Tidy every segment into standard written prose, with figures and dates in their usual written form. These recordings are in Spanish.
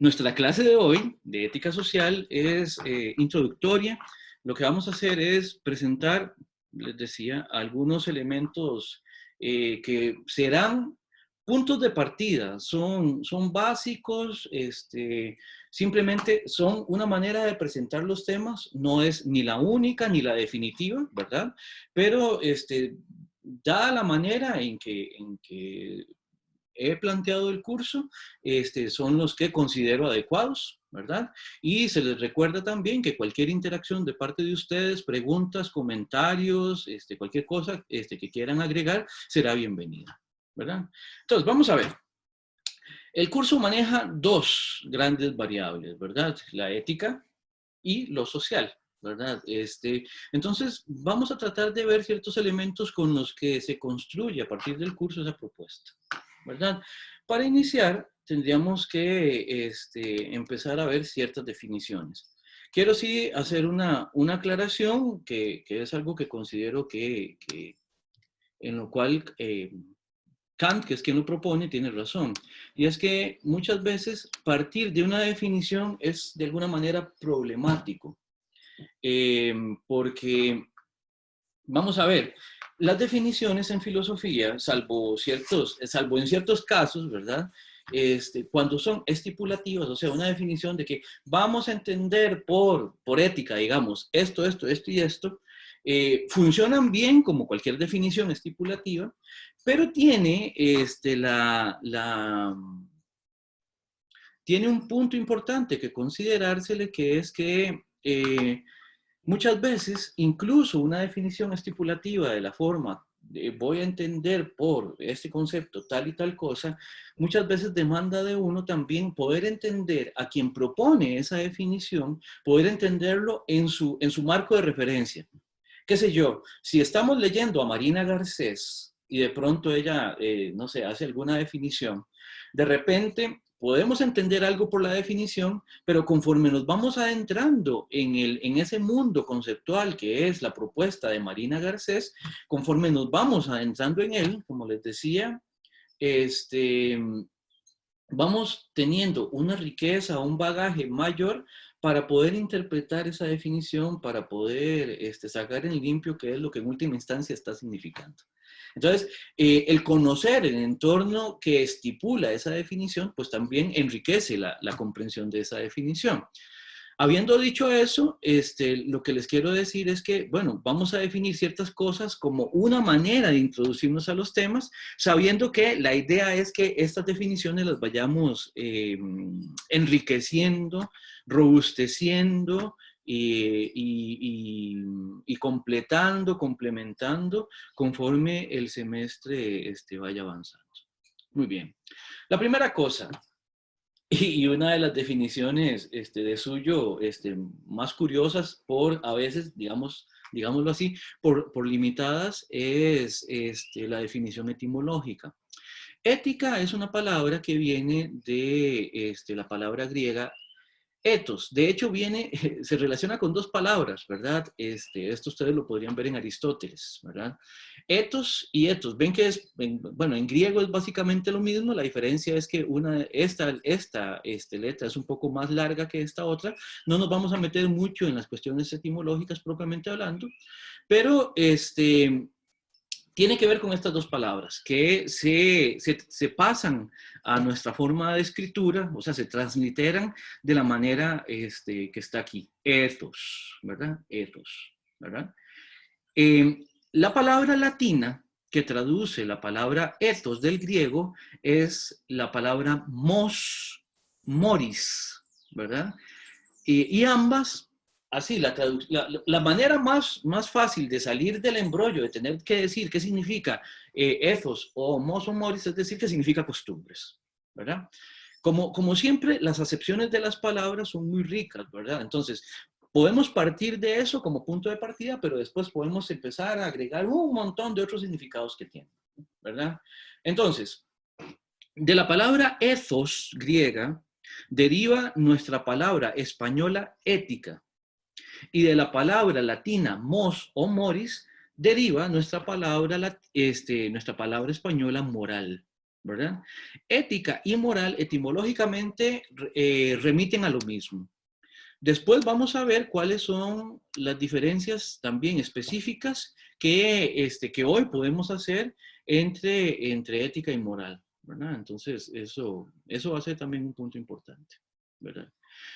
Nuestra clase de hoy de ética social es introductoria. Lo que vamos a hacer es presentar, les decía, algunos elementos que serán puntos de partida, son básicos, simplemente son una manera de presentar los temas, no es ni la única ni la definitiva, ¿verdad? Pero dada la manera en que he planteado el curso, son los que considero adecuados, ¿verdad? Y se les recuerda también que cualquier interacción de parte de ustedes, preguntas, comentarios, cualquier cosa que quieran agregar, será bienvenida, ¿verdad? Entonces, vamos a ver. El curso maneja dos grandes variables, ¿verdad? La ética y lo social, ¿verdad? Entonces, vamos a tratar de ver ciertos elementos con los que se construye a partir del curso esa propuesta, ¿verdad? Para iniciar, tendríamos que empezar a ver ciertas definiciones. Quiero sí hacer una aclaración que es algo que considero que en lo cual Kant, que es quien lo propone, tiene razón. Y es que muchas veces partir de una definición es de alguna manera problemático. Porque, vamos a ver, las definiciones en filosofía, salvo en ciertos casos, ¿verdad? Cuando son estipulativas, o sea, una definición de que vamos a entender por ética, digamos, esto y esto, funcionan bien como cualquier definición estipulativa, pero tiene, tiene un punto importante que considerársele, que es que muchas veces, incluso una definición estipulativa de la forma de voy a entender por este concepto tal y tal cosa, muchas veces demanda de uno también poder entender a quien propone esa definición, poder entenderlo en su marco de referencia. Qué sé yo, si estamos leyendo a Marina Garcés y de pronto ella, no sé, hace alguna definición, de repente podemos entender algo por la definición, pero conforme nos vamos adentrando en ese mundo conceptual que es la propuesta de Marina Garcés, conforme nos vamos adentrando en él, como les decía, vamos teniendo una riqueza, un bagaje mayor para poder interpretar esa definición, para poder sacar en limpio qué es lo que en última instancia está significando. Entonces, el conocer el entorno que estipula esa definición, pues también enriquece la comprensión de esa definición. Habiendo dicho eso, lo que les quiero decir es que, bueno, vamos a definir ciertas cosas como una manera de introducirnos a los temas, sabiendo que la idea es que estas definiciones las vayamos enriqueciendo, robusteciendo y completando, complementando conforme el semestre vaya avanzando. Muy bien. La primera cosa, y una de las definiciones de suyo más curiosas por a veces, digámoslo así, por limitadas, es la definición etimológica. Ética es una palabra que viene de la palabra griega ethos. De hecho, se relaciona con dos palabras, ¿verdad? Esto ustedes lo podrían ver en Aristóteles, ¿verdad? Ethos y ethos. Ven que bueno, en griego es básicamente lo mismo. La diferencia es que esta letra es un poco más larga que esta otra. No nos vamos a meter mucho en las cuestiones etimológicas propiamente hablando, pero tiene que ver con estas dos palabras que se pasan a nuestra forma de escritura, o sea, se transliteran de la manera que está aquí. Ethos, ¿verdad? Ethos, ¿verdad? La palabra latina que traduce la palabra ethos del griego es la palabra moris, ¿verdad? Y ambas, así, la manera más fácil de salir del embrollo, de tener que decir qué significa ethos o mos o moris, es decir, qué significa costumbres, ¿verdad? Como siempre, las acepciones de las palabras son muy ricas, ¿verdad? Entonces, podemos partir de eso como punto de partida, pero después podemos empezar a agregar un montón de otros significados que tienen, ¿verdad? Entonces, de la palabra ethos griega, deriva nuestra palabra española ética, y de la palabra latina mos o moris deriva nuestra palabra española moral, ¿verdad? Ética y moral etimológicamente remiten a lo mismo. Después vamos a ver cuáles son las diferencias también específicas que hoy podemos hacer entre ética y moral, ¿verdad? Entonces, eso va a ser también un punto importante, ¿verdad?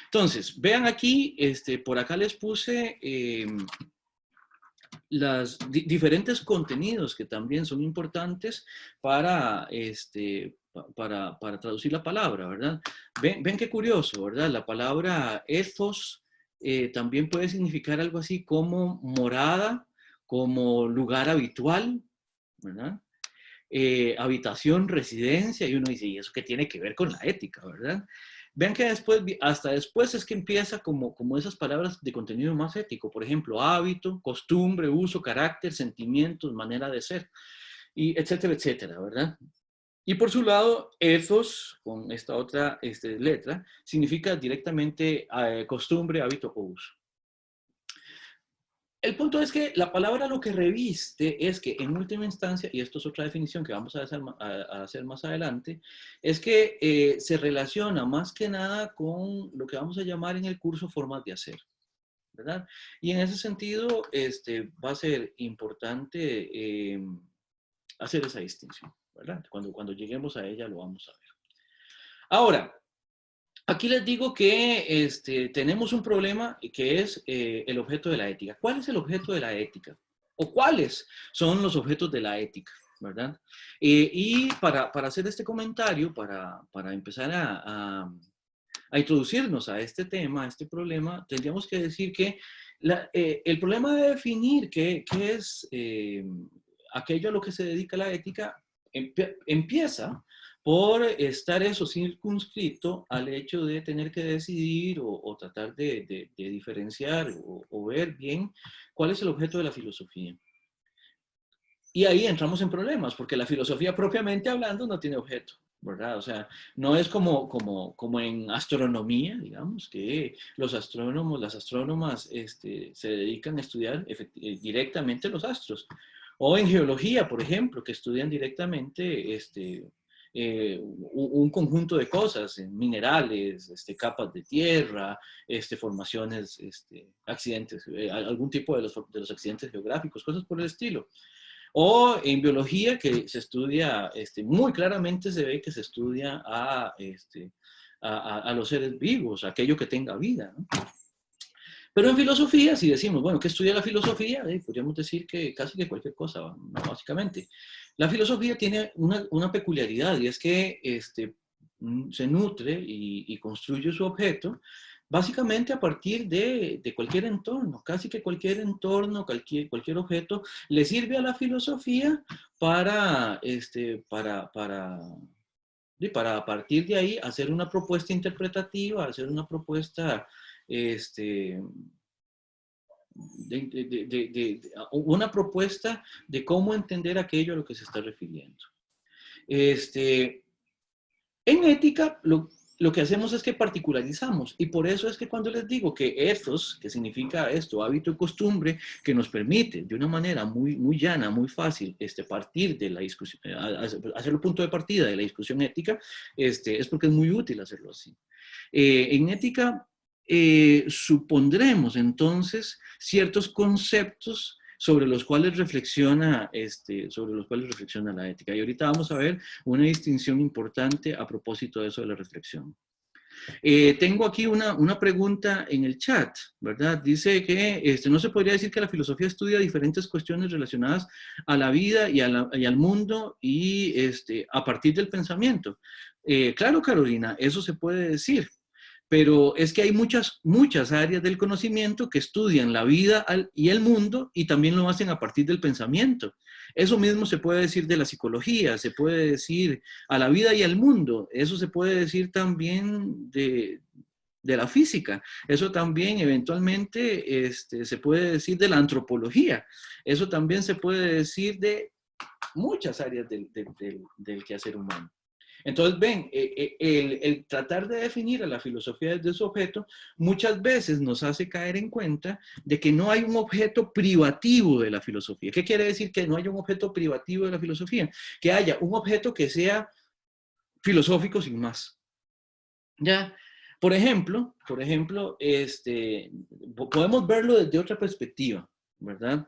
Entonces, vean aquí, por acá les puse los diferentes contenidos que también son importantes para, para traducir la palabra, ¿verdad? Ven qué curioso, ¿verdad? La palabra ethos también puede significar algo así como morada, como lugar habitual, ¿verdad? Habitación, residencia, y uno dice, ¿y eso qué tiene que ver con la ética, verdad? Vean que después, hasta después es que empieza como esas palabras de contenido más ético, por ejemplo, hábito, costumbre, uso, carácter, sentimientos, manera de ser, y etcétera, etcétera, ¿verdad? Y por su lado, ethos, con esta otra letra, significa directamente costumbre, hábito o uso. El punto es que la palabra lo que reviste es que en última instancia, y esto es otra definición que vamos a hacer más adelante, es que se relaciona más que nada con lo que vamos a llamar en el curso formas de hacer, ¿verdad? Y en ese sentido va a ser importante hacer esa distinción, ¿verdad? Cuando lleguemos a ella lo vamos a ver. Ahora, aquí les digo que tenemos un problema que es el objeto de la ética. ¿Cuál es el objeto de la ética? ¿O cuáles son los objetos de la ética? ¿Verdad? Y para hacer este comentario, para empezar a introducirnos a este tema, a este problema, tendríamos que decir que el problema de definir qué es aquello a lo que se dedica la ética empieza por estar eso circunscrito al hecho de tener que decidir o tratar de diferenciar o ver bien cuál es el objeto de la filosofía. Y ahí entramos en problemas, porque la filosofía propiamente hablando no tiene objeto, ¿verdad? O sea, no es como en astronomía, digamos, que los astrónomos, las astrónomas se dedican a estudiar directamente los astros. O en geología, por ejemplo, que estudian directamente un conjunto de cosas, minerales, capas de tierra, formaciones, accidentes, algún tipo de los accidentes geográficos, cosas por el estilo. O en biología, que se estudia, muy claramente se ve que se estudia a los seres vivos, aquello que tenga vida, ¿no? Pero en filosofía, si decimos, bueno, ¿qué estudia la filosofía? Podríamos decir que casi que cualquier cosa, ¿no? Básicamente. La filosofía tiene una peculiaridad y es que se nutre y construye su objeto básicamente a partir de cualquier entorno. Casi que cualquier entorno, cualquier objeto le sirve a la filosofía para a partir de ahí hacer una propuesta interpretativa, hacer una propuesta una propuesta de cómo entender aquello a lo que se está refiriendo. En ética, lo que hacemos es que particularizamos, y por eso es que cuando les digo que ethos, que significa esto, hábito y costumbre, que nos permite de una manera muy, muy llana, muy fácil, partir de la discusión, hacer el punto de partida de la discusión ética, es porque es muy útil hacerlo así. En ética, supondremos entonces ciertos conceptos sobre los cuales reflexiona la ética. Y ahorita vamos a ver una distinción importante a propósito de eso de la reflexión. Tengo aquí una pregunta en el chat, ¿verdad? Dice que no se podría decir que la filosofía estudia diferentes cuestiones relacionadas a la vida y al mundo y a partir del pensamiento. Claro, Carolina, eso se puede decir. Pero es que hay muchas áreas del conocimiento que estudian la vida y el mundo y también lo hacen a partir del pensamiento. Eso mismo se puede decir de la psicología, se puede decir a la vida y al mundo. Eso se puede decir también de la física. Eso también eventualmente se puede decir de la antropología. Eso también se puede decir de muchas áreas del quehacer humano. Entonces, ven, el tratar de definir a la filosofía desde su objeto muchas veces nos hace caer en cuenta de que no hay un objeto privativo de la filosofía. ¿Qué quiere decir que no haya un objeto privativo de la filosofía? Que haya un objeto que sea filosófico sin más. Ya, por ejemplo, podemos verlo desde otra perspectiva, ¿verdad?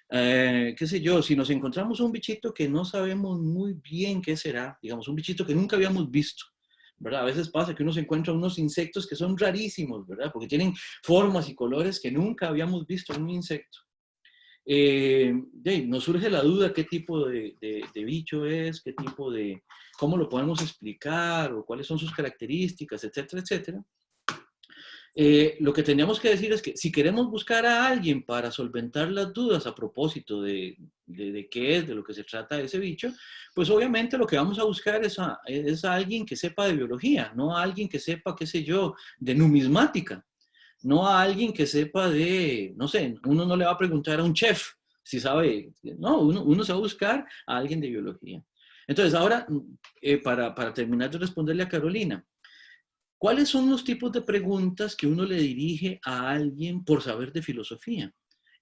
Qué sé yo, si nos encontramos un bichito que no sabemos muy bien qué será, digamos, un bichito que nunca habíamos visto, ¿verdad? A veces pasa que uno se encuentra unos insectos que son rarísimos, ¿verdad? Porque tienen formas y colores que nunca habíamos visto en un insecto. Nos surge la duda qué tipo de bicho es, cómo lo podemos explicar o cuáles son sus características, etcétera, etcétera. Lo que tendríamos que decir es que si queremos buscar a alguien para solventar las dudas a propósito de qué es, de lo que se trata ese bicho, pues obviamente lo que vamos a buscar es a alguien que sepa de biología, no a alguien que sepa, qué sé yo, de numismática, no a alguien que sepa no sé, uno no le va a preguntar a un chef si sabe, no, uno se va a buscar a alguien de biología. Entonces, ahora, para terminar de responderle a Carolina, ¿cuáles son los tipos de preguntas que uno le dirige a alguien por saber de filosofía?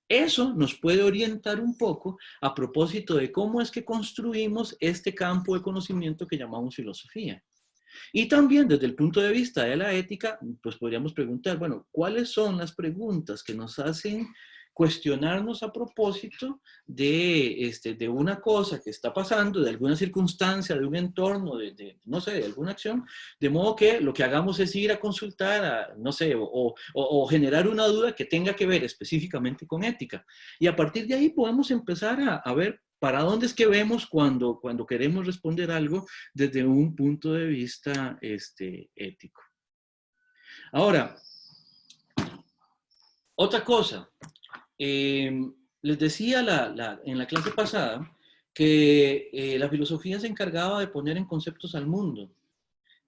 Eso nos puede orientar un poco a propósito de cómo es que construimos este campo de conocimiento que llamamos filosofía. Y también desde el punto de vista de la ética, pues podríamos preguntar, bueno, ¿cuáles son las preguntas que nos hacen cuestionarnos a propósito de una cosa que está pasando, de alguna circunstancia, de un entorno, no sé, de alguna acción, de modo que lo que hagamos es ir a consultar, no sé, o generar una duda que tenga que ver específicamente con ética. Y a partir de ahí podemos empezar a ver para dónde es que vemos cuando queremos responder algo desde un punto de vista ético. Ahora, otra cosa. Les decía en la clase pasada que la filosofía se encargaba de poner en conceptos al mundo.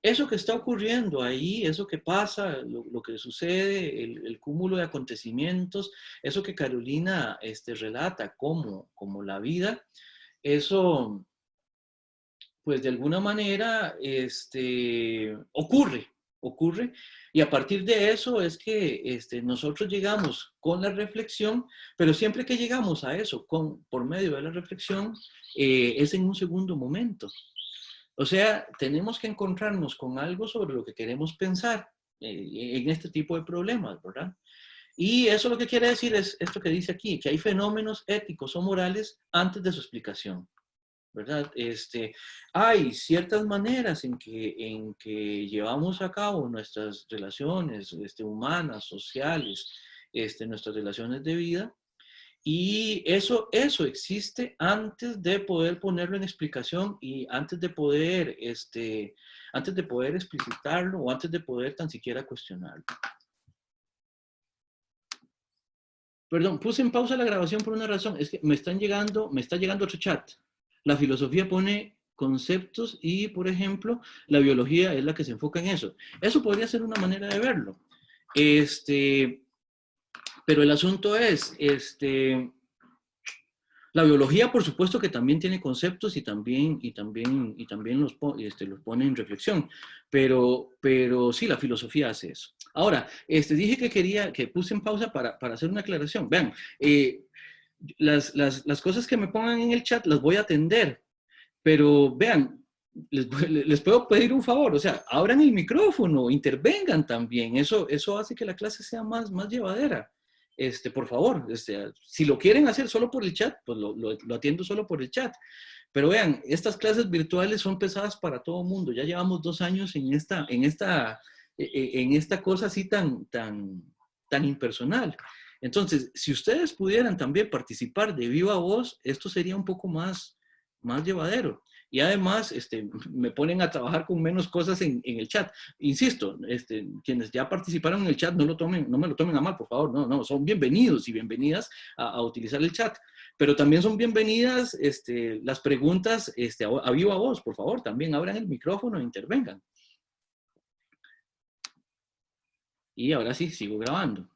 Eso que está ocurriendo ahí, eso que pasa, lo que sucede, el cúmulo de acontecimientos, eso que Carolina relata como la vida, eso pues de alguna manera ocurre, y a partir de eso es que nosotros llegamos con la reflexión, pero siempre que llegamos a eso por medio de la reflexión, es en un segundo momento. O sea, tenemos que encontrarnos con algo sobre lo que queremos pensar en este tipo de problemas, ¿verdad? Y eso lo que quiere decir es esto que dice aquí, que hay fenómenos éticos o morales antes de su explicación, ¿verdad? Hay ciertas maneras en que llevamos a cabo nuestras relaciones humanas, sociales, nuestras relaciones de vida, y eso existe antes de poder ponerlo en explicación y antes de poder explicitarlo o antes de poder tan siquiera cuestionarlo. Perdón, puse en pausa la grabación por una razón, es que me está llegando otro chat. La filosofía pone conceptos y, por ejemplo, la biología es la que se enfoca en eso. Eso podría ser una manera de verlo. Pero el asunto es, la biología, por supuesto que también tiene conceptos y también los pone en reflexión, pero sí, la filosofía hace eso. Ahora, dije que puse en pausa para hacer una aclaración. Vean, las cosas que me pongan en el chat las voy a atender, pero vean, les puedo pedir un favor, o sea, abran el micrófono, intervengan también, eso hace que la clase sea más llevadera. Por favor, si lo quieren hacer solo por el chat, pues lo atiendo solo por el chat. Pero vean, estas clases virtuales son pesadas para todo el mundo. Ya llevamos 2 años en esta cosa así tan impersonal. Entonces, si ustedes pudieran también participar de viva voz, esto sería un poco más llevadero. Y además, me ponen a trabajar con menos cosas en el chat. Insisto, quienes ya participaron en el chat, no me lo tomen a mal, por favor. No, son bienvenidos y bienvenidas a utilizar el chat. Pero también son bienvenidas las preguntas a viva voz, por favor. También abran el micrófono e intervengan. Y ahora sí, sigo grabando.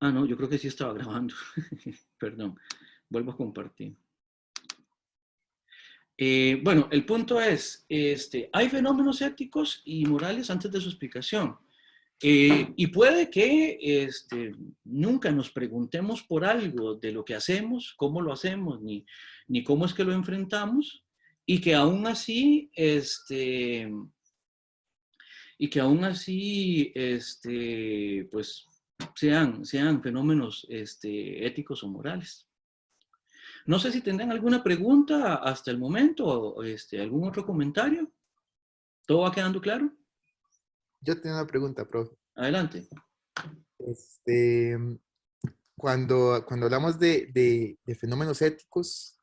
Ah, no, yo creo que sí estaba grabando. Perdón, vuelvo a compartir. Bueno, el punto es, hay fenómenos éticos y morales antes de su explicación. Y puede que nunca nos preguntemos por algo de lo que hacemos, cómo lo hacemos, ni cómo es que lo enfrentamos, y que aún así, pues sean fenómenos éticos o morales. No sé si tendrán alguna pregunta hasta el momento, o algún otro comentario. ¿Todo va quedando claro? Yo tengo una pregunta, profe. Adelante. Este, cuando hablamos de fenómenos éticos,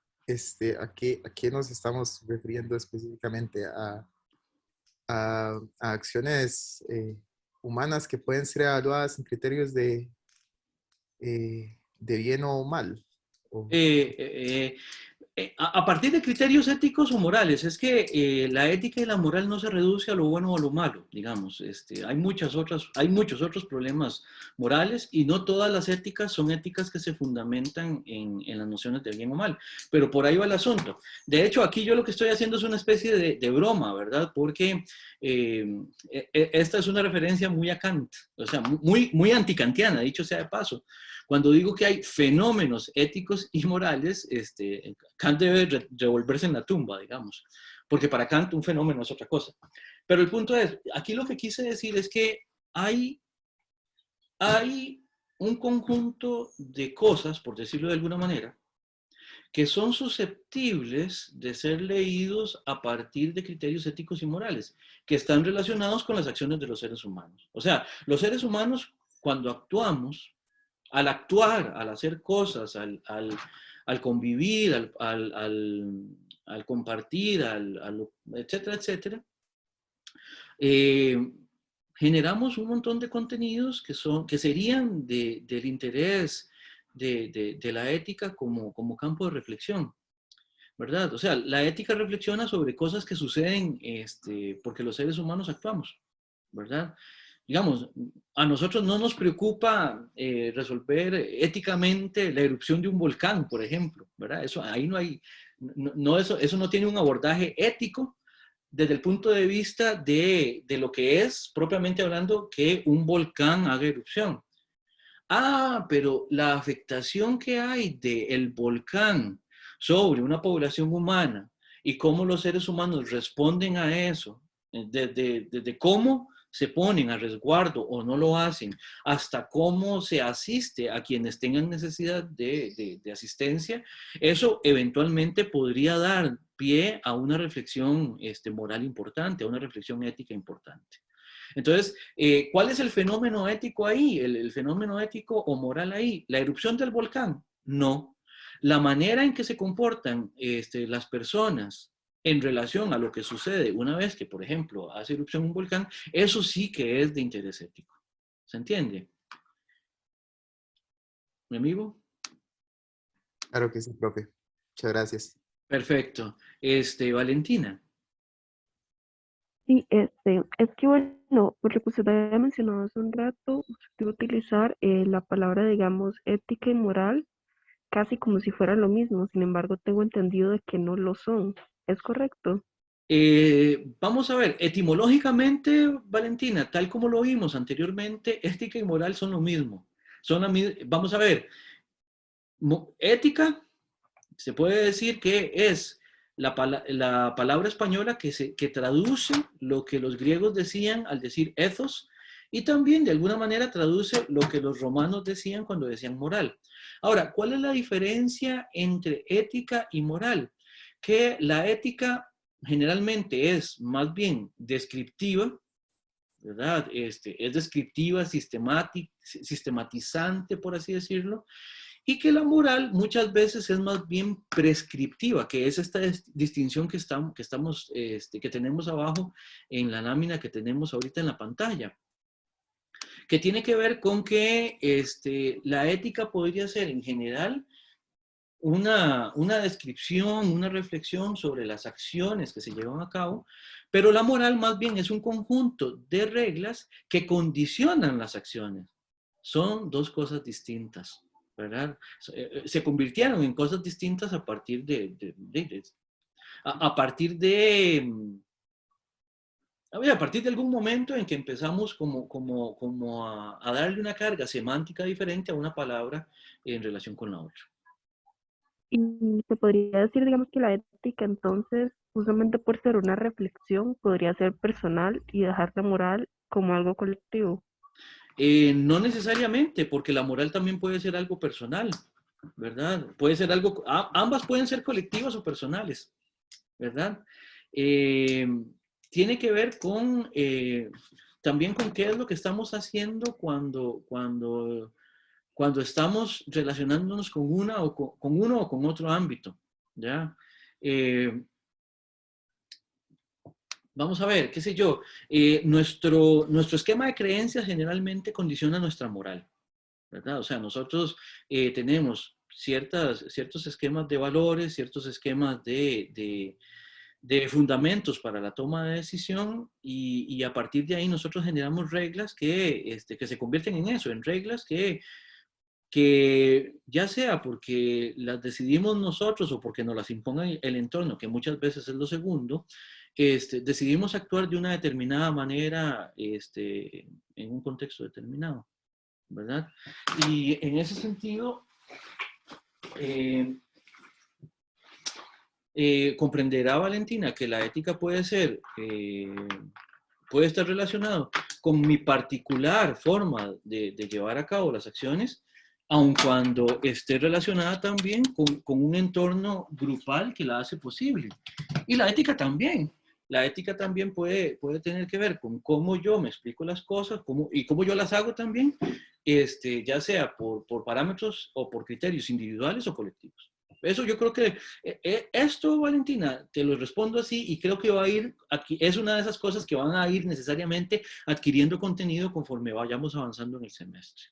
¿a qué nos estamos refiriendo específicamente? A acciones humanas que pueden ser evaluadas en criterios de bien o mal. O- Eh, eh, a partir de criterios éticos o morales, es que la ética y la moral no se reduce a lo bueno o a lo malo, digamos. Hay muchos otros problemas morales, y no todas las éticas son éticas que se fundamentan en las nociones de bien o mal, pero por ahí va el asunto. De hecho, aquí yo lo que estoy haciendo es una especie de broma, ¿verdad? Porque esta es una referencia muy a Kant, o sea, muy antikantiana, dicho sea de paso. Cuando digo que hay fenómenos éticos y morales, Kant debe revolverse en la tumba, digamos, porque para Kant un fenómeno es otra cosa. Pero el punto es, aquí lo que quise decir es que hay un conjunto de cosas, por decirlo de alguna manera, que son susceptibles de ser leídos a partir de criterios éticos y morales, que están relacionados con las acciones de los seres humanos. O sea, los seres humanos, cuando actuamos, al actuar, al hacer cosas, al convivir, al compartir, etcétera, etcétera, eh, generamos un montón de contenidos que serían del interés de la ética como campo de reflexión, ¿verdad? O sea, la ética reflexiona sobre cosas que suceden porque los seres humanos actuamos, ¿verdad? Digamos, a nosotros no nos preocupa resolver éticamente la erupción de un volcán, por ejemplo, ¿verdad? Eso, ahí no hay, eso no tiene un abordaje ético desde el punto de vista de lo que es, propiamente hablando, que un volcán haga erupción. Ah, pero la afectación que hay del volcán sobre una población humana y cómo los seres humanos responden a eso, desde cómo se ponen a resguardo o no lo hacen, hasta cómo se asiste a quienes tengan necesidad de asistencia, eso eventualmente podría dar pie a una reflexión moral importante, a una reflexión ética importante. Entonces, ¿cuál es el fenómeno ético ahí? El fenómeno ético o moral ahí. ¿La erupción del volcán? No. La manera en que se comportan las personas en relación a lo que sucede una vez que, por ejemplo, hace erupción un volcán, eso sí que es de interés ético. ¿Se entiende? ¿Mi amigo? Claro que sí, profe. Muchas gracias. Perfecto. Valentina. Sí, es que bueno, por lo que usted había mencionado hace un rato, usted iba a utilizar la palabra, digamos, ética y moral casi como si fueran lo mismo. Sin embargo, tengo entendido de que no lo son. ¿Es correcto? Vamos a ver, etimológicamente, Valentina, tal como lo vimos anteriormente, ética y moral son lo mismo. Vamos a ver, ética se puede decir que es la palabra española que traduce lo que los griegos decían al decir ethos, y también de alguna manera traduce lo que los romanos decían cuando decían moral. Ahora, ¿cuál es la diferencia entre ética y moral? Que la ética generalmente es más bien descriptiva, ¿verdad? Es descriptiva, sistematizante, por así decirlo, y que la moral muchas veces es más bien prescriptiva, que es esta distinción que tenemos abajo en la lámina que tenemos ahorita en la pantalla, que tiene que ver con que la ética podría ser en general una descripción, una reflexión sobre las acciones que se llevan a cabo, pero la moral más bien es un conjunto de reglas que condicionan las acciones. Son dos cosas distintas, ¿verdad? Se convirtieron en cosas distintas a partir A partir de algún momento en que empezamos a darle una carga semántica diferente a una palabra en relación con la otra. Y se podría decir, digamos, que la ética entonces, justamente por ser una reflexión, podría ser personal y dejar la moral como algo colectivo. No necesariamente, porque la moral también puede ser algo personal, ¿verdad? Puede ser algo, ambas pueden ser colectivas o personales, ¿verdad? Eh, Tiene que ver con también con qué es lo que estamos haciendo cuando estamos relacionándonos con una o con uno o con otro ámbito, ¿ya? Eh, Vamos a ver, qué sé yo, nuestro esquema de creencias generalmente condiciona nuestra moral, ¿verdad? O sea, nosotros tenemos ciertos esquemas de valores, ciertos esquemas de fundamentos para la toma de decisión y a partir de ahí nosotros generamos reglas que se convierten en eso, en reglas que ya sea porque las decidimos nosotros o porque nos las imponga el entorno, que muchas veces es lo segundo, decidimos actuar de una determinada manera en un contexto determinado, ¿verdad? Y en ese sentido, eh, comprenderá Valentina que la ética puede estar relacionado con mi particular forma de llevar a cabo las acciones, aun cuando esté relacionada también con un entorno grupal que la hace posible. Y la ética también. La ética también puede tener que ver con cómo yo me explico las cosas y cómo yo las hago también, ya sea por parámetros o por criterios individuales o colectivos. Eso yo creo que esto, Valentina, te lo respondo así y creo que va a ir aquí, es una de esas cosas que van a ir necesariamente adquiriendo contenido conforme vayamos avanzando en el semestre.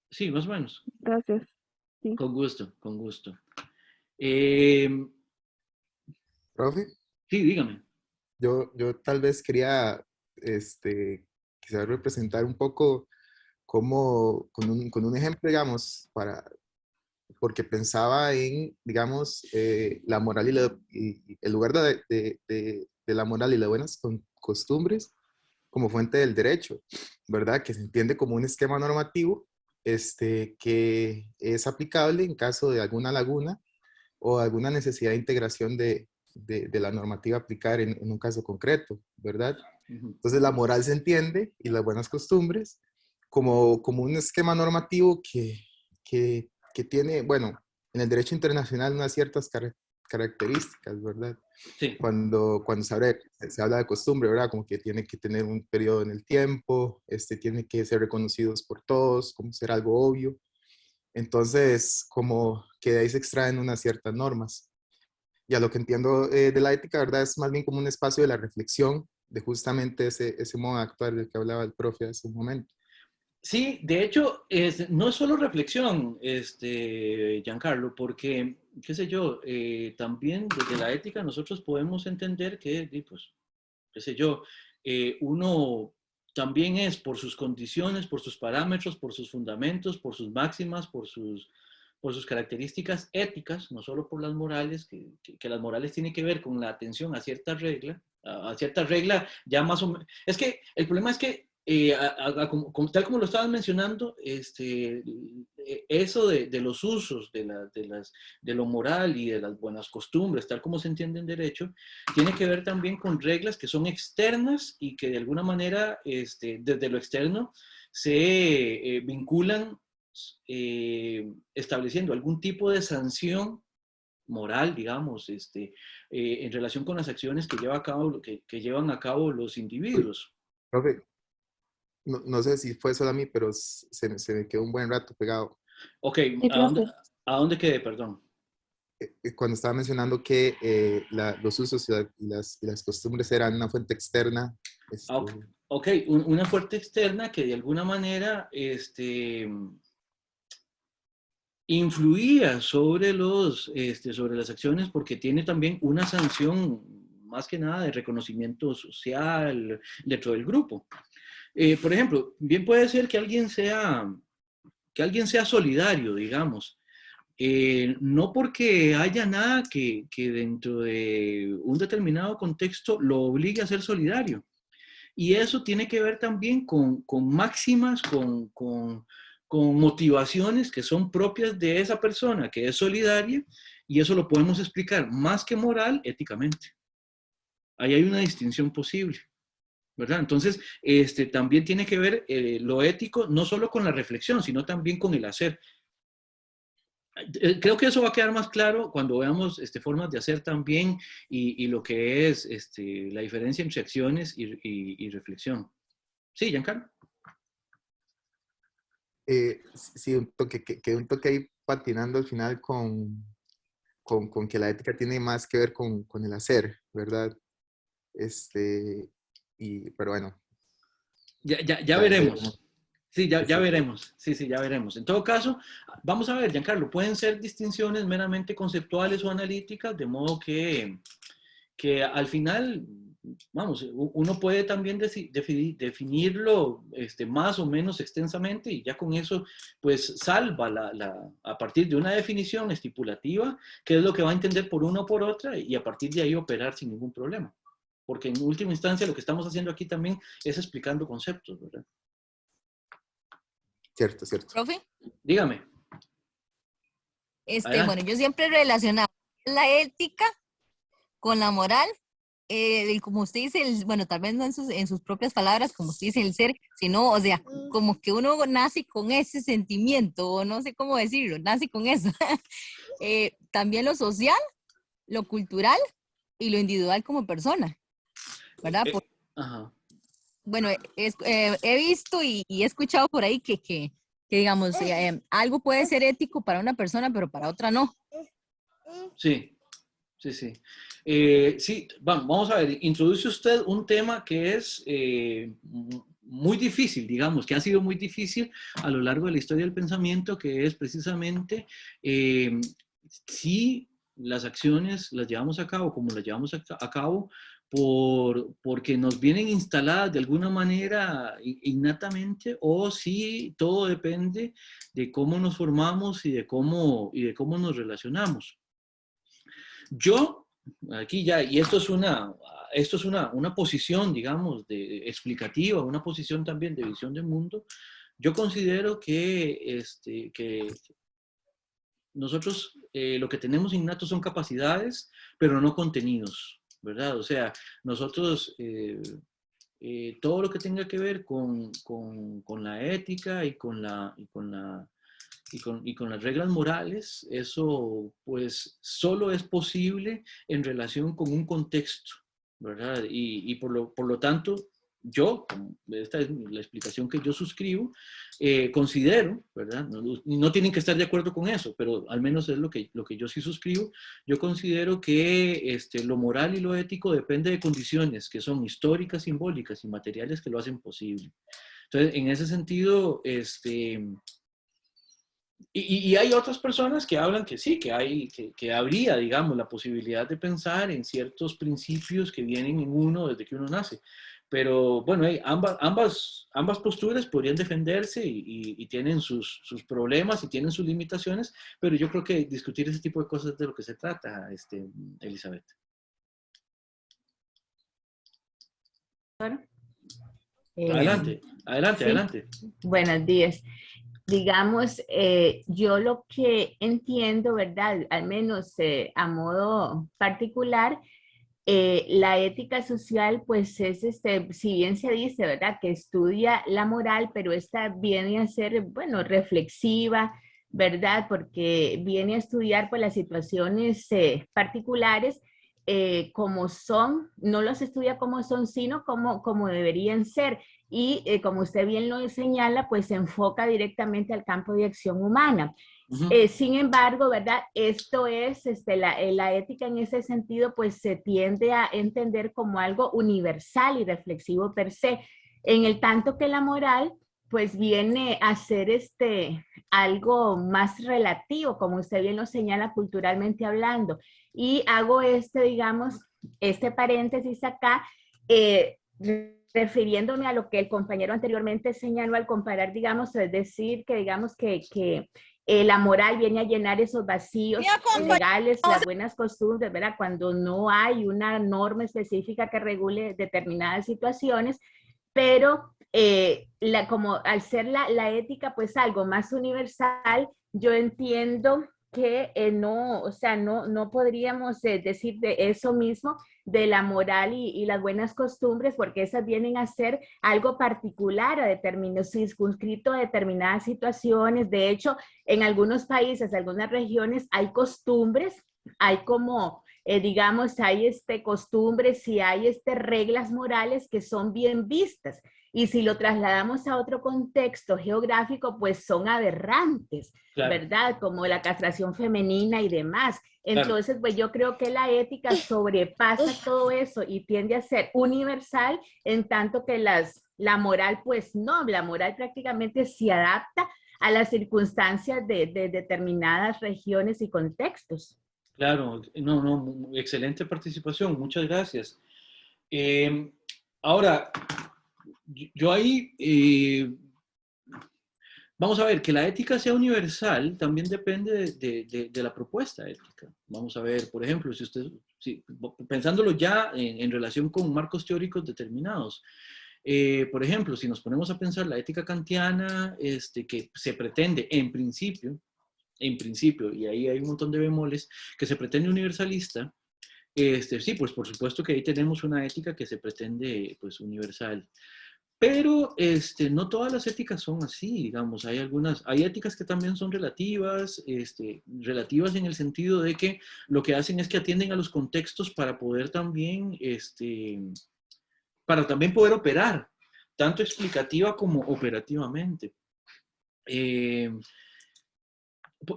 Sí, más o menos. Gracias. Sí. Con gusto, con gusto. Eh, Profe, sí, dígame. yo tal vez quería, quizás representar un poco cómo, con un ejemplo, digamos, porque pensaba en, digamos, la moral y el lugar de la moral y las buenas costumbres como fuente del derecho, ¿verdad? Que se entiende como un esquema normativo que es aplicable en caso de alguna laguna o alguna necesidad de integración de la normativa a aplicar en un caso concreto, ¿verdad? Ujú. Entonces la moral se entiende y las buenas costumbres como un esquema normativo que tiene, bueno, en el derecho internacional unas ciertas características, ¿verdad? Sí. Cuando se habla de costumbre, ¿verdad? Como que tiene que tener un periodo en el tiempo, tiene que ser reconocidos por todos, como ser algo obvio. Entonces, como que de ahí se extraen unas ciertas normas. Y a lo que entiendo de la ética, ¿verdad? Es más bien como un espacio de la reflexión, de justamente ese modo de actuar del que hablaba el profe hace un momento. Sí, de hecho, no es solo reflexión, Giancarlo, porque, qué sé yo, también desde la ética nosotros podemos entender que, pues, qué sé yo, uno también es por sus condiciones, por sus parámetros, por sus fundamentos, por sus máximas, por sus características éticas, no solo por las morales, que las morales tienen que ver con la atención a cierta regla, a cierta regla ya más o menos. Es que el problema es que, tal como lo estaban mencionando, eso de los usos, de lo moral y de las buenas costumbres, tal como se entiende en derecho, tiene que ver también con reglas que son externas y que de alguna manera, desde lo externo, se vinculan estableciendo algún tipo de sanción moral, digamos, en relación con las acciones que llevan a cabo los individuos. Profe, no sé si fue solo a mí, pero se me quedó un buen rato pegado. Ok, Sí, profe. ¿a dónde quedé? Perdón. Cuando estaba mencionando que los usos y las costumbres eran una fuente externa. Ok, una fuerte externa que de alguna manera influía sobre las acciones porque tiene también una sanción más que nada de reconocimiento social dentro del grupo. Por ejemplo, bien puede ser que alguien sea solidario, digamos, no porque haya nada que dentro de un determinado contexto lo obligue a ser solidario. Y eso tiene que ver también con máximas, con motivaciones que son propias de esa persona que es solidaria, y eso lo podemos explicar más que moral, éticamente. Ahí hay una distinción posible, ¿verdad? Entonces, también tiene que ver lo ético no solo con la reflexión, sino también con el hacer. Creo que eso va a quedar más claro cuando veamos formas de hacer también y lo que es la diferencia entre acciones y reflexión. Sí, Giancarlo. Sí, un toque ahí patinando al final con que la ética tiene más que ver con el hacer, ¿verdad? Pero bueno. Ya veremos. Sí, ya Sí. veremos. Sí, ya veremos. En todo caso, vamos a ver, Giancarlo, pueden ser distinciones meramente conceptuales o analíticas, de modo que al final, vamos, uno puede también definirlo más o menos extensamente, y ya con eso, pues salva a partir de una definición estipulativa, qué es lo que va a entender por una o por otra, y a partir de ahí operar sin ningún problema. Porque en última instancia lo que estamos haciendo aquí también es explicando conceptos, ¿verdad? Cierto. ¿Profe? Dígame. Bueno, yo siempre he relacionado la ética con la moral, como usted dice, bueno, tal vez no en sus propias palabras, como usted dice, el ser, sino, o sea, como que uno nace con ese sentimiento, o no sé cómo decirlo, nace con eso. También lo social, lo cultural y lo individual como persona, ¿verdad? Ajá. Bueno, he visto y he escuchado por ahí que digamos, algo puede ser ético para una persona, pero para otra no. Sí. Sí, vamos a ver, introduce usted un tema que es muy difícil, digamos, que ha sido muy difícil a lo largo de la historia del pensamiento, que es precisamente si las acciones las llevamos a cabo como las llevamos a cabo porque nos vienen instaladas de alguna manera innatamente, o si todo depende de cómo nos formamos y de cómo nos relacionamos. Yo, aquí ya, y esto es una posición, digamos, explicativa, una posición también de visión del mundo. Yo considero que nosotros lo que tenemos innato son capacidades, pero no contenidos, ¿verdad? O sea, nosotros todo lo que tenga que ver con la ética y con las reglas morales, eso pues solo es posible en relación con un contexto, ¿verdad? Y por lo tanto, yo, esta es la explicación que yo suscribo, considero, ¿verdad? No tienen que estar de acuerdo con eso, pero al menos es lo que yo sí suscribo. Yo considero que lo moral y lo ético depende de condiciones que son históricas, simbólicas y materiales que lo hacen posible. Entonces, en ese sentido, y hay otras personas que hablan que sí, que habría, digamos, la posibilidad de pensar en ciertos principios que vienen en uno desde que uno nace. Pero bueno, ambas posturas podrían defenderse y tienen sus problemas y tienen sus limitaciones, pero yo creo que discutir ese tipo de cosas es de lo que se trata, Elizabeth. Adelante. Sí. Adelante. Buenos días. Digamos, yo lo que entiendo, ¿verdad? Al menos a modo particular, la ética social, pues es, si bien se dice, ¿verdad? Que estudia la moral, pero esta viene a ser, bueno, reflexiva, ¿verdad? Porque viene a estudiar pues las situaciones particulares como son, no los estudia como son, sino como deberían ser. Y como usted bien lo señala, pues se enfoca directamente al campo de acción humana. Sin embargo, ¿verdad? Esto es, la ética en ese sentido, pues se tiende a entender como algo universal y reflexivo per se, en el tanto que la moral, pues viene a ser algo más relativo, como usted bien lo señala culturalmente hablando. Y hago digamos, paréntesis acá, refiriéndome a lo que el compañero anteriormente señaló al comparar, digamos, es decir, que digamos que La moral viene a llenar esos vacíos Mira, compa- legales, las buenas costumbres, ¿verdad? Cuando no hay una norma específica que regule determinadas situaciones, pero como al ser la ética pues algo más universal, yo entiendo que no, o sea, no podríamos decir de eso mismo de la moral y las buenas costumbres, porque esas vienen a ser algo particular, a circunscrito a determinadas situaciones. De hecho, en algunos países, algunas regiones, hay costumbres, hay como, digamos, hay costumbres y hay reglas morales que son bien vistas. Y si lo trasladamos a otro contexto geográfico, pues son aberrantes, Claro, ¿verdad? Como la castración femenina y demás. claro. Entonces, pues yo creo que la ética sobrepasa todo eso y tiende a ser universal, en tanto que la moral, pues no, la moral prácticamente se adapta a las circunstancias de determinadas regiones y contextos. Claro, no, excelente participación, muchas gracias. Eh, Ahora, yo ahí, vamos a ver, que la ética sea universal también depende de la propuesta ética. Vamos a ver, por ejemplo, pensándolo ya en relación con marcos teóricos determinados. Por ejemplo, si nos ponemos a pensar la ética kantiana, que se pretende en principio, y ahí hay un montón de bemoles, que se pretende universalista, sí, pues por supuesto que ahí tenemos una ética que se pretende pues universal. Pero no todas las éticas son así, digamos, hay éticas que también son relativas, relativas en el sentido de que lo que hacen es que atienden a los contextos para poder también, para también poder operar, tanto explicativa como operativamente. Eh,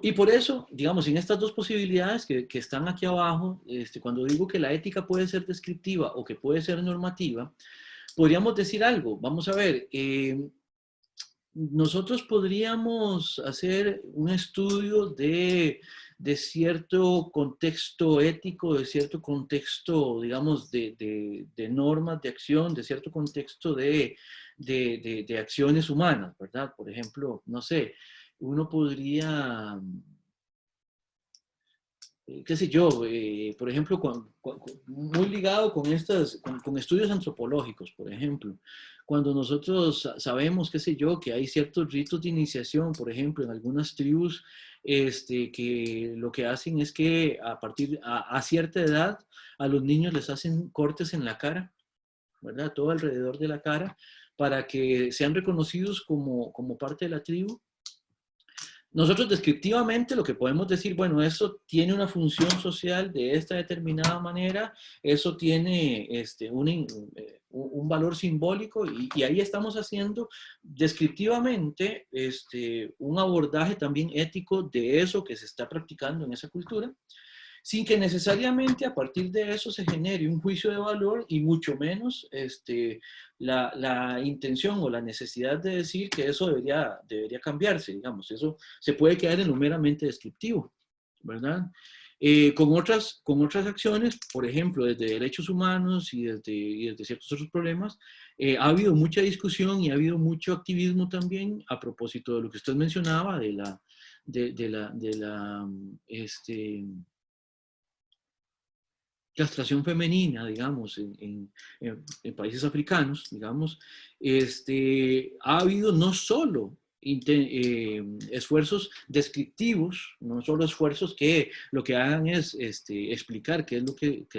y por eso, digamos, en estas dos posibilidades que están aquí abajo, cuando digo que la ética puede ser descriptiva o que puede ser normativa, podríamos decir algo. Vamos a ver, nosotros podríamos hacer un estudio de cierto contexto ético, de cierto contexto, digamos, de normas de acción, de cierto contexto de acciones humanas, ¿verdad? Por ejemplo, no sé, uno podría, qué sé yo, por ejemplo, muy ligado con estudios antropológicos, por ejemplo, cuando nosotros sabemos, qué sé yo, que hay ciertos ritos de iniciación, por ejemplo, en algunas tribus, que lo que hacen es que a cierta edad a los niños les hacen cortes en la cara, ¿verdad? Todo alrededor de la cara, para que sean reconocidos como parte de la tribu. Nosotros descriptivamente lo que podemos decir, bueno, eso tiene una función social de esta determinada manera, eso tiene un valor simbólico y ahí estamos haciendo descriptivamente un abordaje también ético de eso que se está practicando en esa cultura, sin que necesariamente a partir de eso se genere un juicio de valor y mucho menos la intención o la necesidad de decir que eso debería cambiarse, digamos. Eso se puede quedar en lo meramente descriptivo, ¿verdad? Con otras acciones, por ejemplo, desde derechos humanos y desde ciertos otros problemas, ha habido mucha discusión y ha habido mucho activismo también a propósito de lo que usted mencionaba, de la castración femenina, digamos, en países africanos, digamos, ha habido no solo esfuerzos descriptivos, no solo esfuerzos que lo que hagan es explicar qué es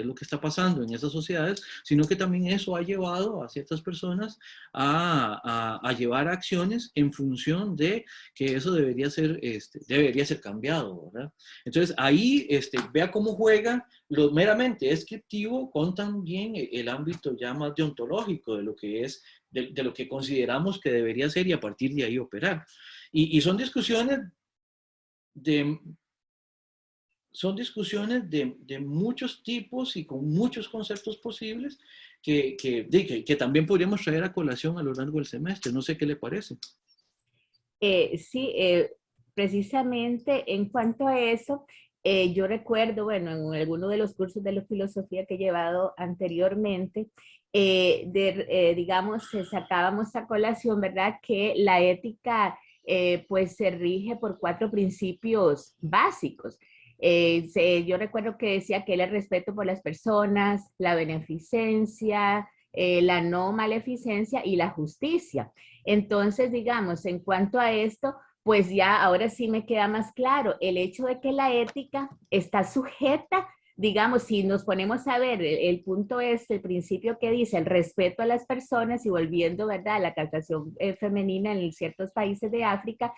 lo que está pasando en esas sociedades, sino que también eso ha llevado a ciertas personas a llevar acciones en función de que eso debería ser cambiado, ¿verdad? Entonces ahí vea cómo juega lo meramente descriptivo con también el ámbito ya más deontológico de lo que es, de lo que consideramos que debería ser y a partir de ahí operar. Y son discusiones de muchos tipos y con muchos conceptos posibles que también podríamos traer a colación a lo largo del semestre. No sé qué le parece. Sí, precisamente en cuanto a eso, yo recuerdo, bueno, en alguno de los cursos de la filosofía que he llevado anteriormente, digamos, sacábamos a colación, ¿verdad? Que la ética pues se rige por 4 principios básicos. Yo recuerdo que decía que era el respeto por las personas, la beneficencia, la no maleficencia y la justicia. Entonces, digamos, en cuanto a esto, pues ya ahora sí me queda más claro el hecho de que la ética está sujeta, digamos, si nos ponemos a ver, el punto es el principio que dice el respeto a las personas y volviendo, ¿verdad?, a la captación femenina en ciertos países de África,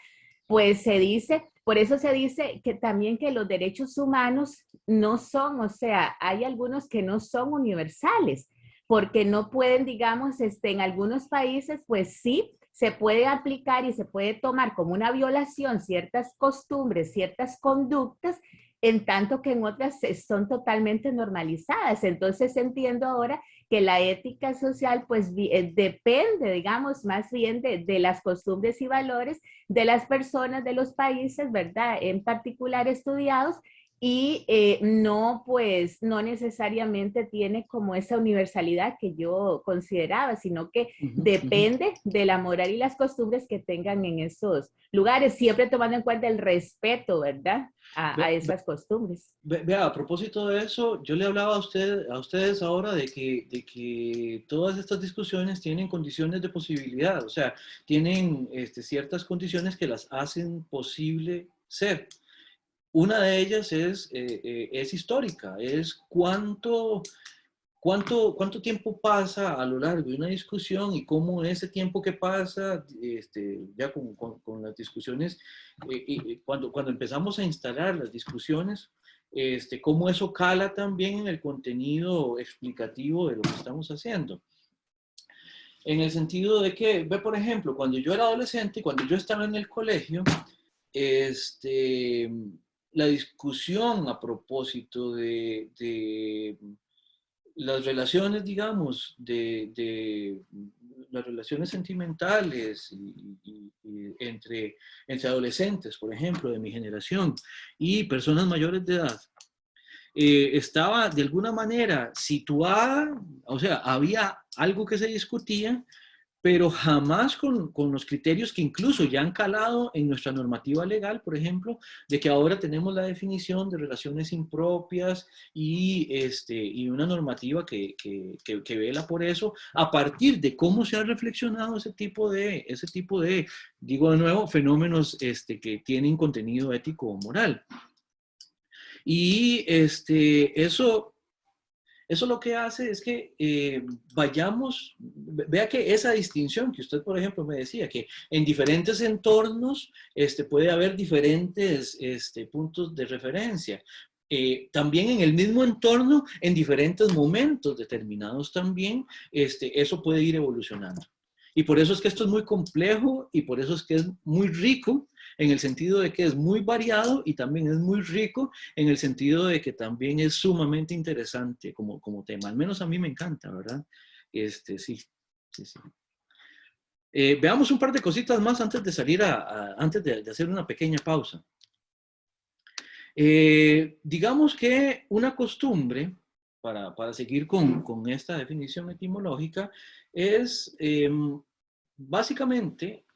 pues se dice, por eso se dice que también que los derechos humanos no son, o sea, hay algunos que no son universales, porque no pueden, digamos, en algunos países, pues sí, se puede aplicar y se puede tomar como una violación ciertas costumbres, ciertas conductas, en tanto que en otras son totalmente normalizadas. Entonces entiendo ahora que la ética social pues depende, digamos, más bien de las costumbres y valores de las personas, de los países, ¿verdad? En particular estudiados, y no, pues, no necesariamente tiene como esa universalidad que yo consideraba, sino que depende de la moral y las costumbres que tengan en esos lugares, siempre tomando en cuenta el respeto, ¿verdad?, a esas costumbres. Vea, a propósito de eso, yo le hablaba a ustedes ahora de que todas estas discusiones tienen condiciones de posibilidad, o sea, tienen ciertas condiciones que las hacen posible ser. Una de ellas es histórica, es cuánto tiempo pasa a lo largo de una discusión y cómo ese tiempo que pasa, ya con las discusiones, cuando empezamos a instalar las discusiones, cómo eso cala también en el contenido explicativo de lo que estamos haciendo. En el sentido de que, ve, por ejemplo, cuando yo era adolescente, cuando yo estaba en el colegio, la discusión a propósito de las relaciones, digamos, de las relaciones sentimentales y entre adolescentes, por ejemplo, de mi generación y personas mayores de edad, estaba de alguna manera situada, o sea, había algo que se discutía, pero jamás con los criterios que incluso ya han calado en nuestra normativa legal, por ejemplo, de que ahora tenemos la definición de relaciones impropias y una normativa que vela por eso, a partir de cómo se ha reflexionado ese tipo de, digo de nuevo, fenómenos que tienen contenido ético o moral. Y eso lo que hace es que vea que esa distinción que usted, por ejemplo, me decía, que en diferentes entornos puede haber diferentes puntos de referencia. También en el mismo entorno, en diferentes momentos determinados también, eso puede ir evolucionando. Y por eso es que esto es muy complejo y por eso es que es muy rico en el sentido de que es muy variado y también es muy rico en el sentido de que también es sumamente interesante como tema. Al menos a mí me encanta, ¿verdad? Sí. Veamos un par de cositas más antes de salir antes de hacer una pequeña pausa. Digamos que una costumbre, para seguir con esta definición etimológica, es básicamente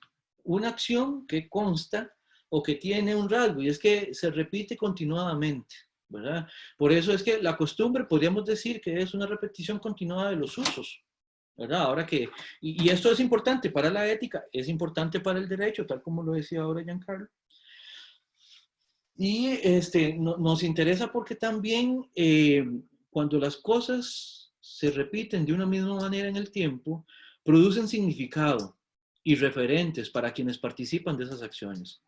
una acción que consta o que tiene un rasgo, y es que se repite continuadamente, ¿verdad? Por eso es que la costumbre podríamos decir que es una repetición continuada de los usos, ¿verdad? Ahora que, y esto es importante para la ética, es importante para el derecho, tal como lo decía ahora Giancarlo. Y nos interesa porque también cuando las cosas se repiten de una misma manera en el tiempo, producen significado y referentes para quienes participan de esas acciones.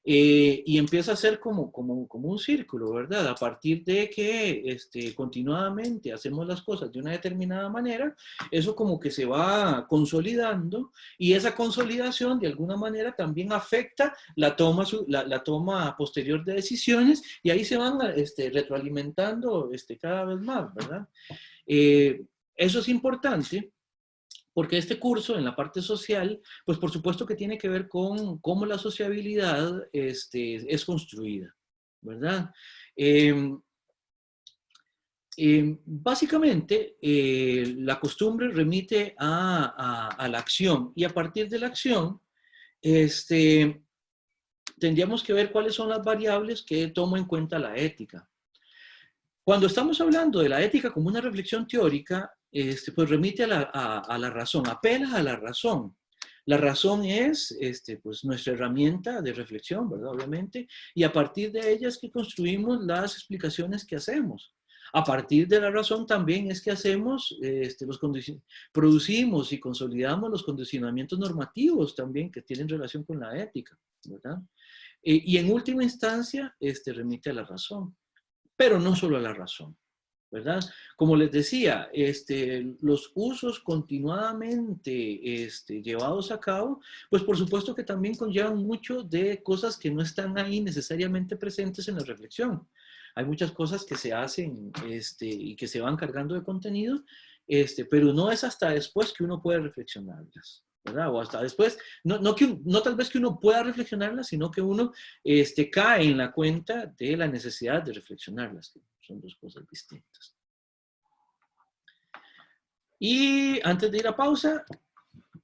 Y empieza a ser como un círculo, ¿verdad? A partir de que continuadamente hacemos las cosas de una determinada manera, eso como que se va consolidando y esa consolidación de alguna manera también afecta la toma posterior de decisiones y ahí se van retroalimentando cada vez más, ¿verdad? Eso es importante. Porque este curso, en la parte social, pues por supuesto que tiene que ver con cómo la sociabilidad es construida, ¿verdad? Básicamente, la costumbre remite a la acción y a partir de la acción, tendríamos que ver cuáles son las variables que toma en cuenta la ética. Cuando estamos hablando de la ética como una reflexión teórica, pues remite a la razón, apela a la razón. La razón es pues nuestra herramienta de reflexión, ¿verdad? Obviamente, y a partir de ella es que construimos las explicaciones que hacemos. A partir de la razón también es que hacemos, producimos y consolidamos los condicionamientos normativos también que tienen relación con la ética, ¿verdad? Y en última instancia, remite a la razón, pero no solo a la razón, ¿verdad? Como les decía, los usos continuadamente llevados a cabo, pues por supuesto que también conllevan mucho de cosas que no están ahí necesariamente presentes en la reflexión. Hay muchas cosas que se hacen y que se van cargando de contenido, pero no es hasta después que uno puede reflexionarlas, ¿verdad? O hasta después, no tal vez que uno pueda reflexionarlas, sino que uno cae en la cuenta de la necesidad de reflexionarlas, que son dos cosas distintas. Y antes de ir a pausa,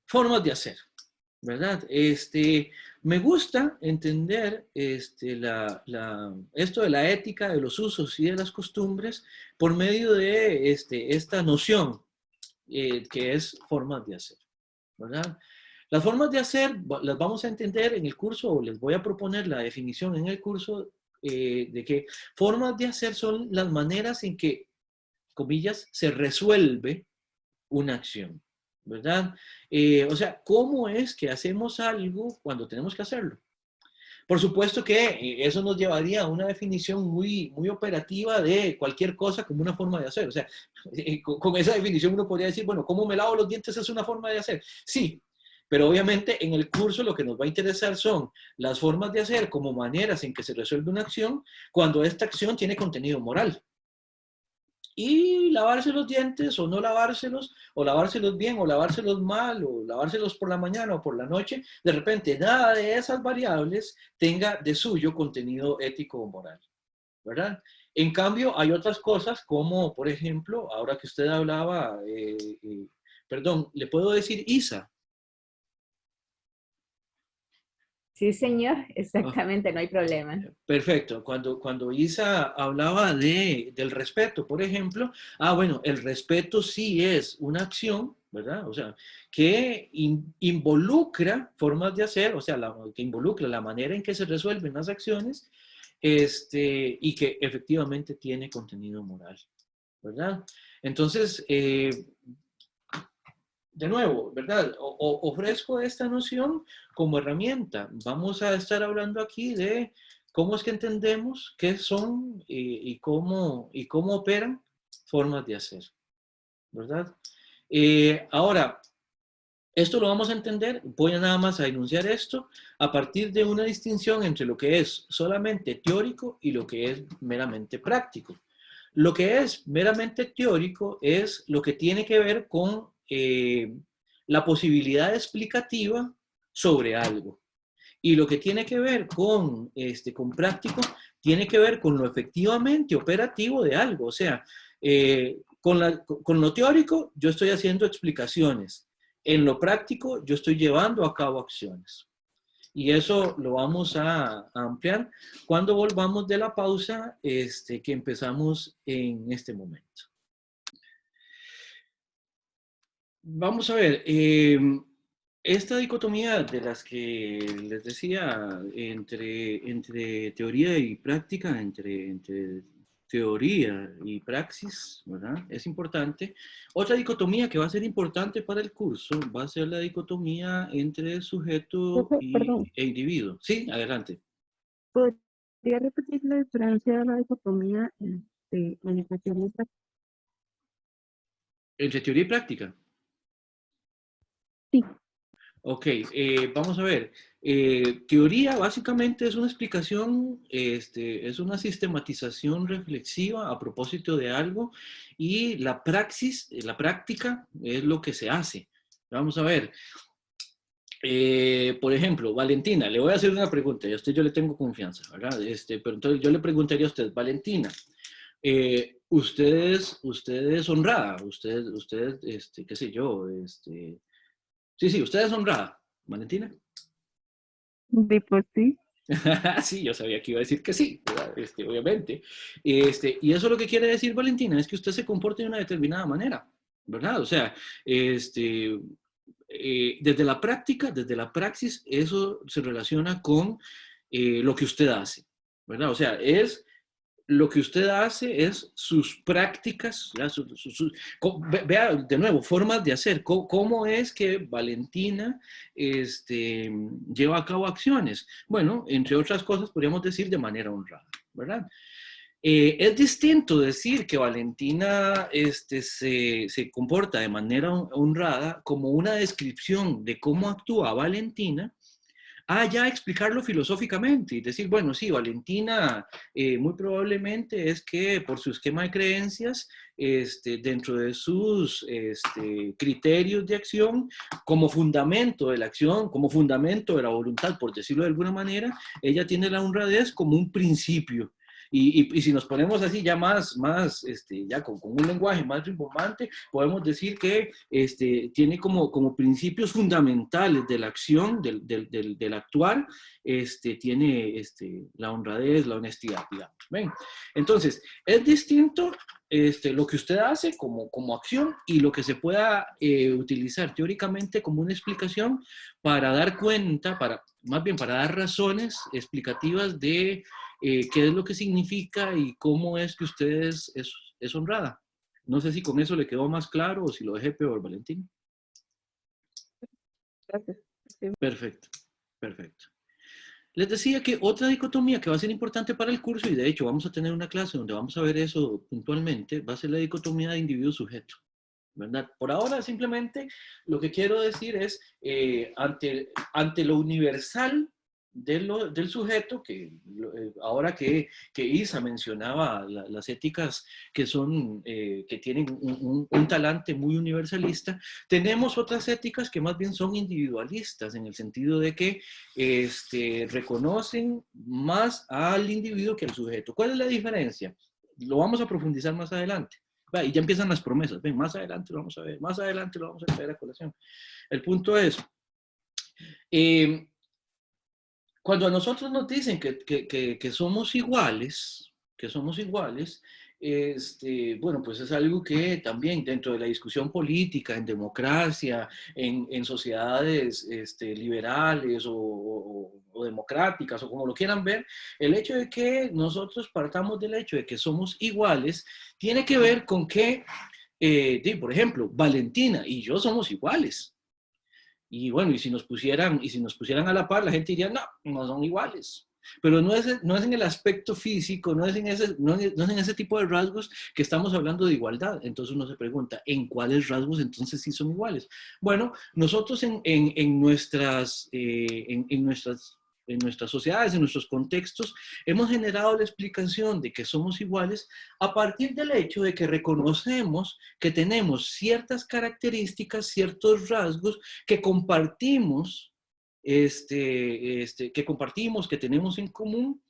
formas de hacer, ¿verdad? Me gusta entender esto de la ética, de los usos y de las costumbres por medio de esta noción que es formas de hacer, ¿verdad? Las formas de hacer las vamos a entender en el curso, o les voy a proponer la definición en el curso de que formas de hacer son las maneras en que, comillas, se resuelve una acción, ¿verdad? O sea, ¿cómo es que hacemos algo cuando tenemos que hacerlo? Por supuesto que eso nos llevaría a una definición muy, muy operativa de cualquier cosa como una forma de hacer. O sea, con esa definición uno podría decir, bueno, ¿cómo me lavo los dientes es una forma de hacer? Sí, pero obviamente en el curso lo que nos va a interesar son las formas de hacer como maneras en que se resuelve una acción cuando esta acción tiene contenido moral. Y lavarse los dientes o no lavárselos, o lavárselos bien o lavárselos mal, o lavárselos por la mañana o por la noche, de repente nada de esas variables tenga de suyo contenido ético o moral, ¿verdad? En cambio, hay otras cosas como, por ejemplo, ahora que usted hablaba, perdón, ¿le puedo decir Isa? Sí, señor, exactamente, no hay problema. Perfecto. Cuando Isa hablaba del respeto, por ejemplo, bueno, el respeto sí es una acción, ¿verdad? O sea, que involucra formas de hacer, o sea, que involucra la manera en que se resuelven las acciones, y que efectivamente tiene contenido moral, ¿verdad? Entonces, de nuevo, ¿verdad? Ofrezco esta noción como herramienta. Vamos a estar hablando aquí de cómo es que entendemos qué son y cómo operan formas de hacer, ¿verdad? Ahora, esto lo vamos a entender, voy a nada más a enunciar esto, a partir de una distinción entre lo que es solamente teórico y lo que es meramente práctico. Lo que es meramente teórico es lo que tiene que ver con la posibilidad explicativa sobre algo. Y lo que tiene que ver con práctico, tiene que ver con lo efectivamente operativo de algo. O sea, con lo teórico yo estoy haciendo explicaciones. En lo práctico yo estoy llevando a cabo acciones. Y eso lo vamos a ampliar cuando volvamos de la pausa que empezamos en este momento. Vamos a ver, esta dicotomía de las que les decía entre teoría y práctica, entre teoría y praxis, ¿verdad? Es importante. Otra dicotomía que va a ser importante para el curso va a ser la dicotomía entre sujeto Perdón, e individuo. Sí, adelante. ¿podría repetir la diferencia de la dicotomía en la teoría y práctica? Entre teoría y práctica. Sí. Ok, vamos a ver. Teoría básicamente es una explicación, es una sistematización reflexiva a propósito de algo, y la praxis, la práctica es lo que se hace. Vamos a ver. Por ejemplo, Valentina, le voy a hacer una pregunta, y a usted yo le tengo confianza, ¿verdad? Pero entonces yo le preguntaría a usted, Valentina, usted es honrada, usted, qué sé yo, sí, usted es honrada, Valentina. Y pues sí, Sí, yo sabía que iba a decir que sí, ¿verdad? Obviamente. Y eso lo que quiere decir, Valentina, es que usted se comporte de una determinada manera, ¿verdad? O sea, desde la práctica, desde la praxis, eso se relaciona con lo que usted hace, ¿verdad? O sea, es lo que usted hace es sus prácticas, ¿ya? Vea de nuevo, formas de hacer, cómo es que Valentina lleva a cabo acciones. Bueno, entre otras cosas, podríamos decir de manera honrada, ¿verdad? Es distinto decir que Valentina se comporta de manera honrada como una descripción de cómo actúa Valentina, ya explicarlo filosóficamente y decir, bueno, sí, Valentina muy probablemente es que por su esquema de creencias, dentro de sus criterios de acción, como fundamento de la acción, como fundamento de la voluntad, por decirlo de alguna manera, ella tiene la honradez como un principio. Y si nos ponemos así ya ya con un lenguaje más rimbombante, podemos decir que tiene como principios fundamentales de la acción, del actuar, tiene la honradez, la honestidad, digamos. ¿Ven? Entonces, es distinto lo que usted hace como acción y lo que se pueda utilizar teóricamente como una explicación para dar cuenta, más bien para dar razones explicativas de qué es lo que significa y cómo es que usted es honrada. No sé si con eso le quedó más claro o si lo dejé peor, Valentín. gracias. Sí. Perfecto, perfecto. Les decía que otra dicotomía que va a ser importante para el curso, y de hecho vamos a tener una clase donde vamos a ver eso puntualmente, va a ser la dicotomía de individuo-sujeto, ¿verdad? Por ahora simplemente lo que quiero decir es, ante lo universal del sujeto, ahora que Isa mencionaba las éticas que tienen un talante muy universalista, tenemos otras éticas que más bien son individualistas, en el sentido de que reconocen más al individuo que al sujeto. ¿Cuál es la diferencia? Lo vamos a profundizar más adelante. Y ya empiezan las promesas. Ven, más adelante lo vamos a ver, más adelante lo vamos a traer a colación. El punto es, cuando a nosotros nos dicen que somos iguales, bueno, pues es algo que también dentro de la discusión política, en democracia, en sociedades liberales o democráticas, o como lo quieran ver, el hecho de que nosotros partamos del hecho de que somos iguales, tiene que ver con que, por ejemplo, Valentina y yo somos iguales. Y bueno, y si nos pusieran a la par, la gente diría, no, no son iguales. Pero no es en el aspecto físico, no es en ese tipo de rasgos que estamos hablando de igualdad. Entonces uno se pregunta, ¿en cuáles rasgos entonces sí son iguales? Bueno, nosotros en nuestras sociedades, en nuestros contextos, hemos generado la explicación de que somos iguales a partir del hecho de que reconocemos que tenemos ciertas características, ciertos rasgos que compartimos, que tenemos en común,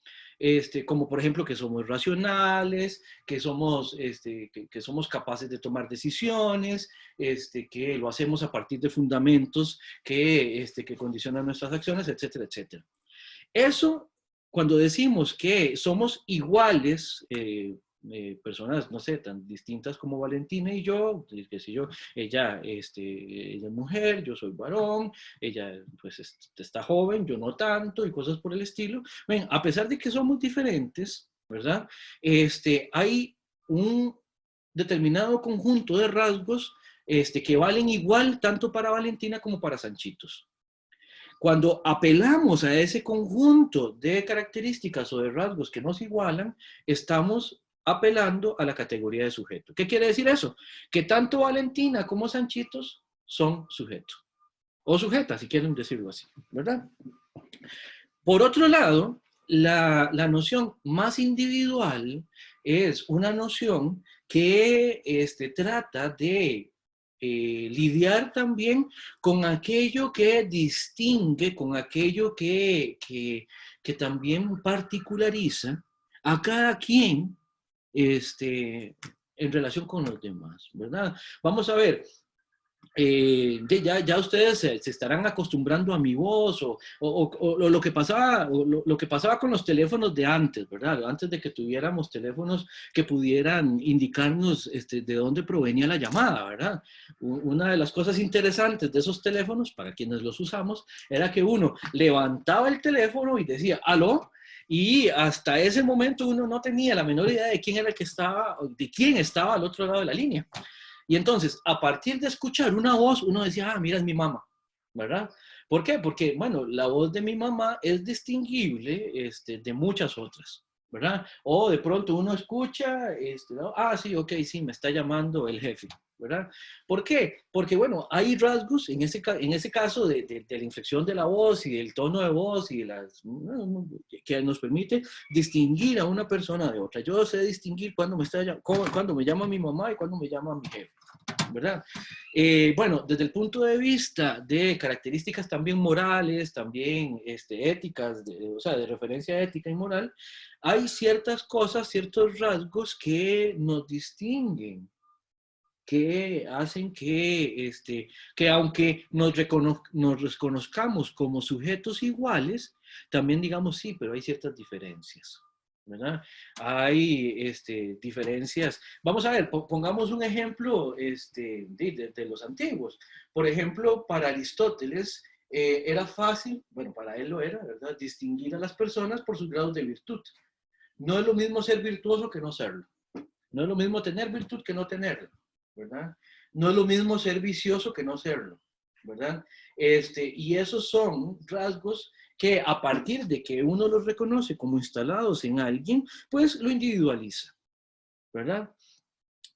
como por ejemplo que somos racionales, que somos capaces de tomar decisiones, que lo hacemos a partir de fundamentos que condicionan nuestras acciones, etcétera, etcétera. Eso, cuando decimos que somos iguales, personas, no sé, tan distintas como Valentina y yo, qué sé yo, ella es mujer, yo soy varón, ella pues está joven, yo no tanto, y cosas por el estilo. Ven, a pesar de que somos diferentes, ¿verdad? Hay un determinado conjunto de rasgos que valen igual tanto para Valentina como para Sanchitos. Cuando apelamos a ese conjunto de características o de rasgos que nos igualan, estamos apelando a la categoría de sujeto. ¿Qué quiere decir eso? Que tanto Valentina como Sanchitos son sujetos. O sujetas, si quieren decirlo así, ¿verdad? Por otro lado, la noción más individual es una noción que trata de lidiar también con aquello que distingue, con aquello que también particulariza a cada quien en relación con los demás, ¿verdad? Vamos a ver, ya ustedes se estarán acostumbrando a mi voz o lo que pasaba, lo que pasaba con los teléfonos de antes, ¿verdad? Antes de que tuviéramos teléfonos que pudieran indicarnos de dónde provenía la llamada, ¿verdad? Una de las cosas interesantes de esos teléfonos, para quienes los usamos, era que uno levantaba el teléfono y decía, ¿aló? Y hasta ese momento uno no tenía la menor idea de quién era el que estaba, de quién estaba al otro lado de la línea. Y entonces, a partir de escuchar una voz, uno decía, ah, mira, es mi mamá, ¿verdad? ¿Por qué? Porque, bueno, la voz de mi mamá es distinguible de muchas otras, ¿verdad? O de pronto uno escucha, ¿no? Ah, sí, ok, sí, me está llamando el jefe, ¿verdad? ¿Por qué? Porque, bueno, hay rasgos en ese caso de la inflexión de la voz y del tono de voz y que nos permite distinguir a una persona de otra. Yo sé distinguir cuando me llama mi mamá y cuando me llama mi jefe, ¿verdad? Bueno, desde el punto de vista de características también morales, también éticas, o sea, de referencia ética y moral, hay ciertas cosas, ciertos rasgos que nos distinguen, que hacen que aunque nos reconozcamos como sujetos iguales, también digamos sí, pero hay ciertas diferencias, ¿verdad? Hay diferencias. Vamos a ver, pongamos un ejemplo de los antiguos. Por ejemplo, para Aristóteles era fácil, bueno, para él lo era, ¿verdad? Distinguir a las personas por sus grados de virtud. No es lo mismo ser virtuoso que no serlo. No es lo mismo tener virtud que no tenerla, ¿verdad? No es lo mismo ser vicioso que no serlo, ¿verdad? Y esos son rasgos que a partir de que uno los reconoce como instalados en alguien, pues lo individualiza, ¿verdad?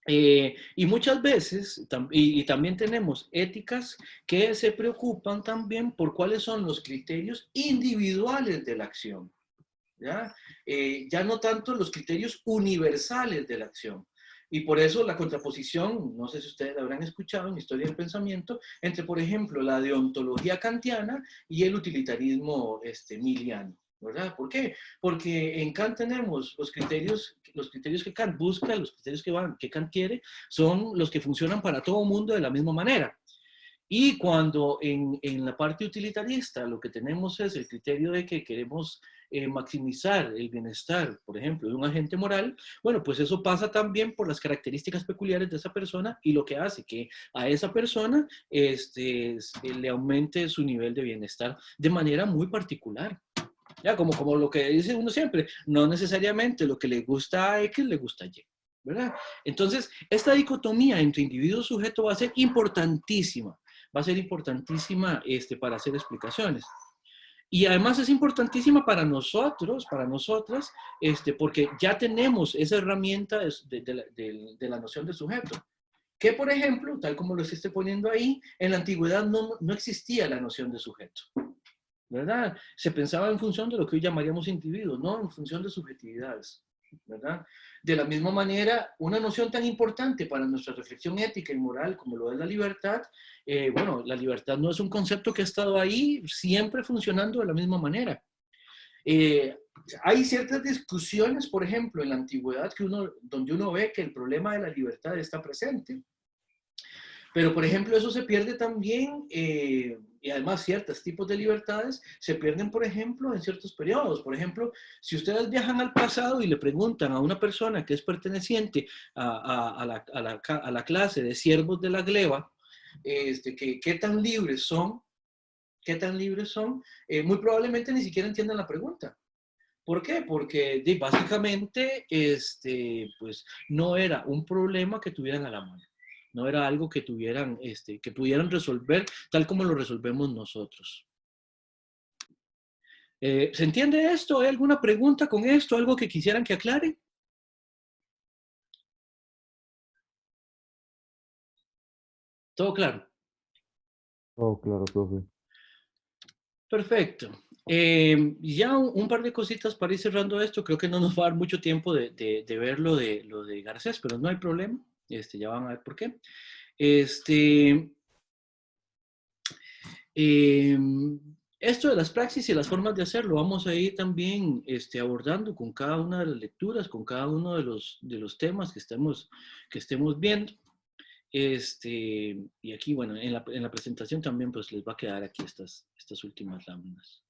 Y muchas veces, y también tenemos éticas que se preocupan también por cuáles son los criterios individuales de la acción, ¿ya? Ya no tanto los criterios universales de la acción. Y por eso la contraposición, no sé si ustedes habrán escuchado en Historia del Pensamiento, entre, por ejemplo, la deontología kantiana y el utilitarismo miliano, ¿verdad? ¿Por qué? Porque en Kant tenemos los criterios que Kant busca, los criterios que Kant quiere, son los que funcionan para todo mundo de la misma manera. Y cuando en la parte utilitarista lo que tenemos es el criterio de que queremos maximizar el bienestar, por ejemplo, de un agente moral, bueno, pues eso pasa también por las características peculiares de esa persona y lo que hace que a esa persona le aumente su nivel de bienestar de manera muy particular. Ya, como lo que dice uno siempre, no necesariamente lo que le gusta a X le gusta a Y, ¿verdad? Entonces, esta dicotomía entre individuo y sujeto va a ser importantísima. Va a ser importantísima para hacer explicaciones. Y además es importantísima para nosotros, para nosotras, porque ya tenemos esa herramienta de la noción de sujeto. Que, por ejemplo, tal como lo estoy poniendo ahí, en la antigüedad no existía la noción de sujeto, ¿verdad? Se pensaba en función de lo que hoy llamaríamos individuos, no en función de subjetividades, ¿verdad? De la misma manera, una noción tan importante para nuestra reflexión ética y moral como lo es la libertad, bueno, la libertad no es un concepto que ha estado ahí siempre funcionando de la misma manera. Hay ciertas discusiones, por ejemplo, en la antigüedad donde uno ve que el problema de la libertad está presente. Pero, por ejemplo, eso se pierde también, y además ciertos tipos de libertades se pierden, por ejemplo, en ciertos periodos. Por ejemplo, si ustedes viajan al pasado y le preguntan a una persona que es perteneciente a la clase de siervos de la gleba, ¿qué tan libres son? ¿Qué tan libres son? Muy probablemente ni siquiera entiendan la pregunta. ¿Por qué? Porque básicamente pues, no era un problema que tuvieran a la mano. No era algo que tuvieran, que pudieran resolver tal como lo resolvemos nosotros. ¿Se entiende esto? ¿Hay alguna pregunta con esto? ¿Algo que quisieran que aclare? ¿Todo claro? Todo claro, profe. Perfecto. Ya un par de cositas para ir cerrando esto. Creo que no nos va a dar mucho tiempo de ver lo de Garcés, pero no hay problema. Ya van a ver por qué. Esto de las praxis y las formas de hacerlo vamos a ir también abordando con cada una de las lecturas, con cada uno de los temas que estemos viendo. Y aquí, bueno, en la presentación también pues les va a quedar aquí estas últimas láminas.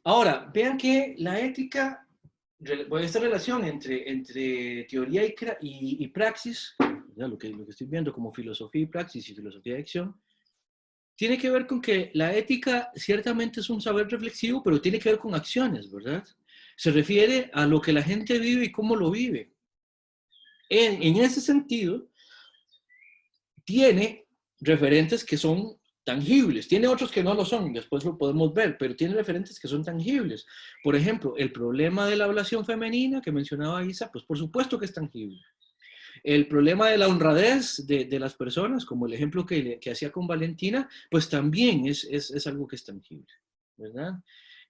Ahora, vean que la ética, esta relación entre teoría y praxis, ya lo que estoy viendo como filosofía y praxis y filosofía de acción, tiene que ver con que la ética ciertamente es un saber reflexivo, pero tiene que ver con acciones, ¿verdad? Se refiere a lo que la gente vive y cómo lo vive. En ese sentido, tiene referentes que son tangibles, tiene otros que no lo son, después lo podemos ver, pero tiene referentes que son tangibles. Por ejemplo, el problema de la ablación femenina que mencionaba Isa, pues por supuesto que es tangible. El problema de la honradez de las personas, como el ejemplo que hacía con Valentina, pues también es algo que es tangible, ¿verdad?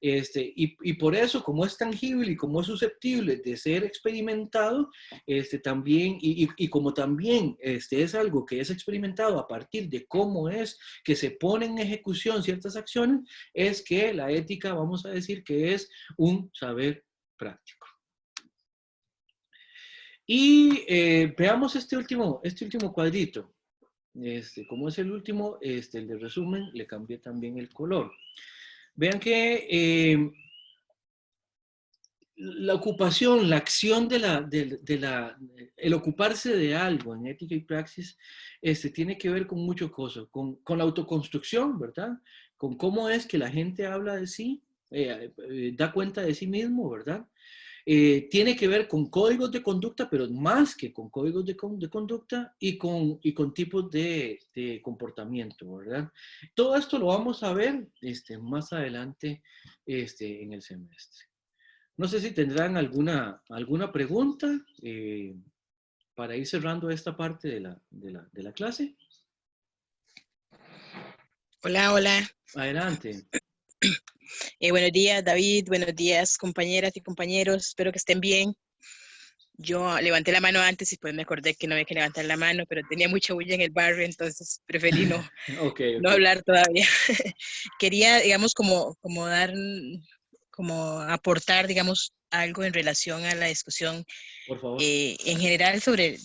Y por eso, como es tangible y como es susceptible de ser experimentado, también, y como también es algo que es experimentado a partir de cómo es que se ponen en ejecución ciertas acciones, es que la ética, vamos a decir que es un saber práctico. Y veamos este último cuadrito. Como es el último, el de resumen, le cambié también el color. Vean que la ocupación, la acción el ocuparse de algo en ética y praxis, tiene que ver con muchas cosas, con la autoconstrucción, ¿verdad? Con cómo es que la gente habla de sí, da cuenta de sí mismo, ¿verdad? Tiene que ver con códigos de conducta, pero más que con códigos de conducta y con tipos de comportamiento, ¿verdad? Todo esto lo vamos a ver más adelante en el semestre. No sé si tendrán alguna pregunta para ir cerrando esta parte de la clase. Hola, hola. Adelante. Buenos días, David. Buenos días, compañeras y compañeros. Espero que estén bien. Yo levanté la mano antes y pues me acordé que no había que levantar la mano, pero tenía mucha bulla en el barrio, entonces preferí no, Okay. no hablar todavía. Quería, digamos, como aportar, digamos, algo en relación a la discusión Por favor. en general sobre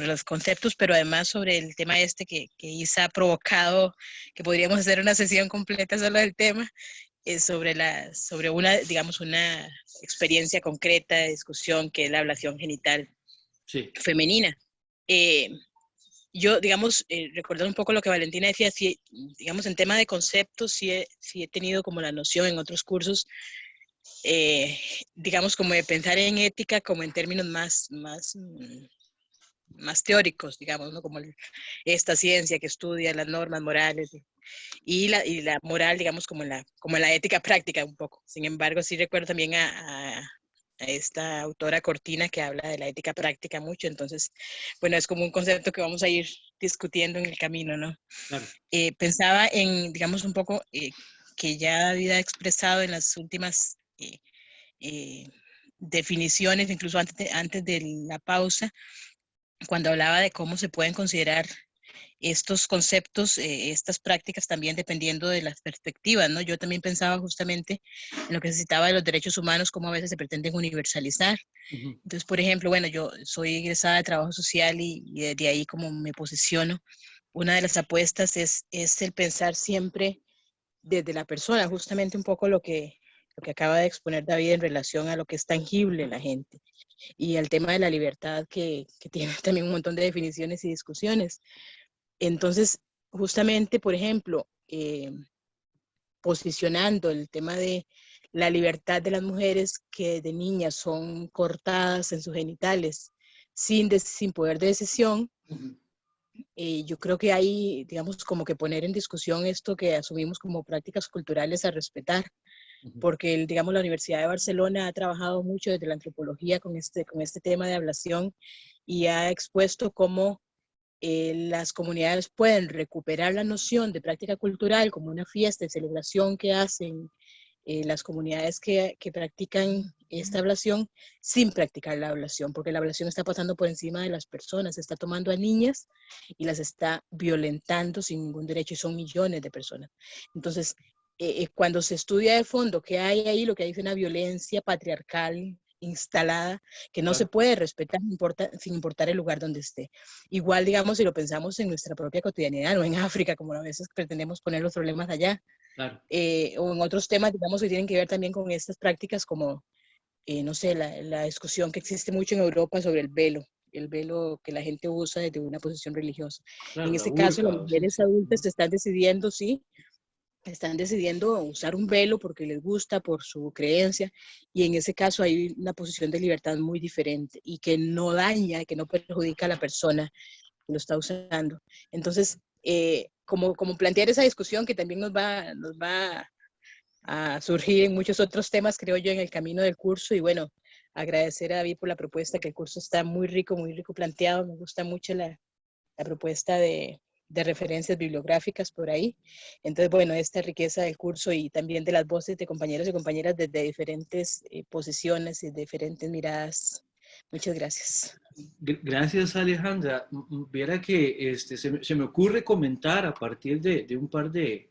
los conceptos, pero además sobre el tema que Isa ha provocado, que podríamos hacer una sesión completa solo del tema, sobre una, digamos, una experiencia concreta de discusión que es la ablación genital femenina. Yo, digamos, recordando un poco lo que Valentina decía, sí, digamos, en tema de conceptos, sí he tenido como la noción en otros cursos, digamos, como de pensar en ética como en términos más teóricos, digamos, ¿no? Como esta ciencia que estudia las normas morales y la moral, digamos, como la ética práctica un poco. Sin embargo, sí recuerdo también a esta autora Cortina que habla de la ética práctica mucho, entonces, bueno, es como un concepto que vamos a ir discutiendo en el camino, ¿no? Claro. Pensaba en, digamos, un poco que ya había expresado en las últimas definiciones, incluso antes de la pausa, cuando hablaba de cómo se pueden considerar estos conceptos, estas prácticas también dependiendo de las perspectivas, ¿no? Yo también pensaba justamente en lo que se citaba de los derechos humanos, cómo a veces se pretenden universalizar. Entonces, por ejemplo, bueno, yo soy egresada de trabajo social y desde ahí como me posiciono. Una de las apuestas es el pensar siempre desde la persona, justamente un poco lo que acaba de exponer David en relación a lo que es tangible en la gente y al tema de la libertad que tiene también un montón de definiciones y discusiones. Entonces, justamente, por ejemplo, posicionando el tema de la libertad de las mujeres que de niñas son cortadas en sus genitales sin poder de decisión, yo creo que hay, digamos, como que poner en discusión esto que asumimos como prácticas culturales a respetar, porque, digamos, la Universidad de Barcelona ha trabajado mucho desde la antropología con este tema de ablación y ha expuesto cómo las comunidades pueden recuperar la noción de práctica cultural como una fiesta de celebración que hacen las comunidades que practican esta ablación sin practicar la ablación, porque la ablación está pasando por encima de las personas, está tomando a niñas y las está violentando sin ningún derecho y son millones de personas. Entonces, cuando se estudia de fondo qué hay ahí, lo que hay es una violencia patriarcal instalada que no se Claro. puede respetar sin importar el lugar donde esté. Igual, digamos, si lo pensamos en nuestra propia cotidianidad, no en África, como a veces pretendemos poner los problemas allá, Claro. o en otros temas, digamos, que tienen que ver también con estas prácticas como, no sé, la discusión que existe mucho en Europa sobre el velo que la gente usa desde una posición religiosa. Claro, En la este caso, las burka, sí, mujeres sí. adultas están decidiendo, sí, están decidiendo usar un velo porque les gusta, por su creencia, y en ese caso hay una posición de libertad muy diferente y que no daña, que no perjudica a la persona que lo está usando. Entonces, como plantear esa discusión que también nos va a surgir en muchos otros temas, creo yo, en el camino del curso, y bueno, agradecer a David por la propuesta, que el curso está muy rico planteado, me gusta mucho la propuesta de referencias bibliográficas por ahí. Entonces, bueno, esta riqueza del curso y también de las voces de compañeros y compañeras desde diferentes posiciones y diferentes miradas. Muchas gracias. Gracias, Alejandra. Viera que se me ocurre comentar a partir de un par de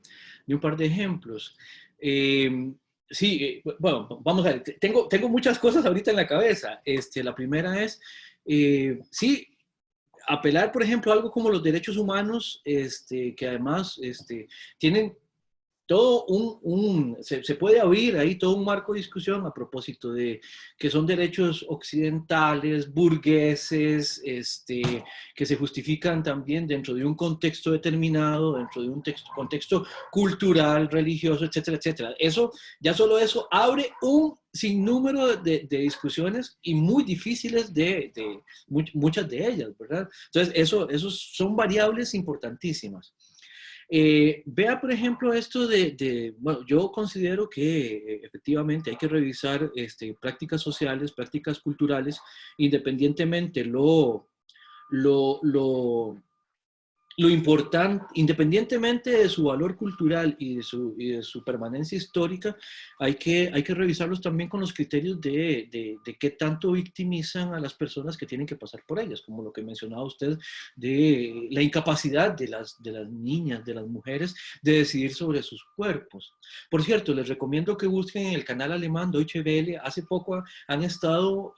ejemplos. Sí, bueno, vamos a ver. Tengo muchas cosas ahorita en la cabeza. La primera es, sí, apelar, por ejemplo, a algo como los derechos humanos, que además tienen todo se puede abrir ahí todo un marco de discusión a propósito de que son derechos occidentales, burgueses, que se justifican también dentro de un contexto determinado, dentro de un contexto cultural, religioso, etcétera, etcétera. Eso, ya solo eso abre un sinnúmero de discusiones y muy difíciles muchas de ellas, ¿verdad? Entonces, esos son variables importantísimas. Vea, por ejemplo, esto bueno, yo considero que efectivamente hay que revisar prácticas sociales, prácticas culturales, independientemente lo, lo, lo importante, independientemente de su valor cultural y de su permanencia histórica, hay que revisarlos también con los criterios de qué tanto victimizan a las personas que tienen que pasar por ellas, como lo que mencionaba usted de la incapacidad de las niñas, de las mujeres, de decidir sobre sus cuerpos. Por cierto, les recomiendo que busquen en el canal alemán Deutsche Welle. Hace poco han estado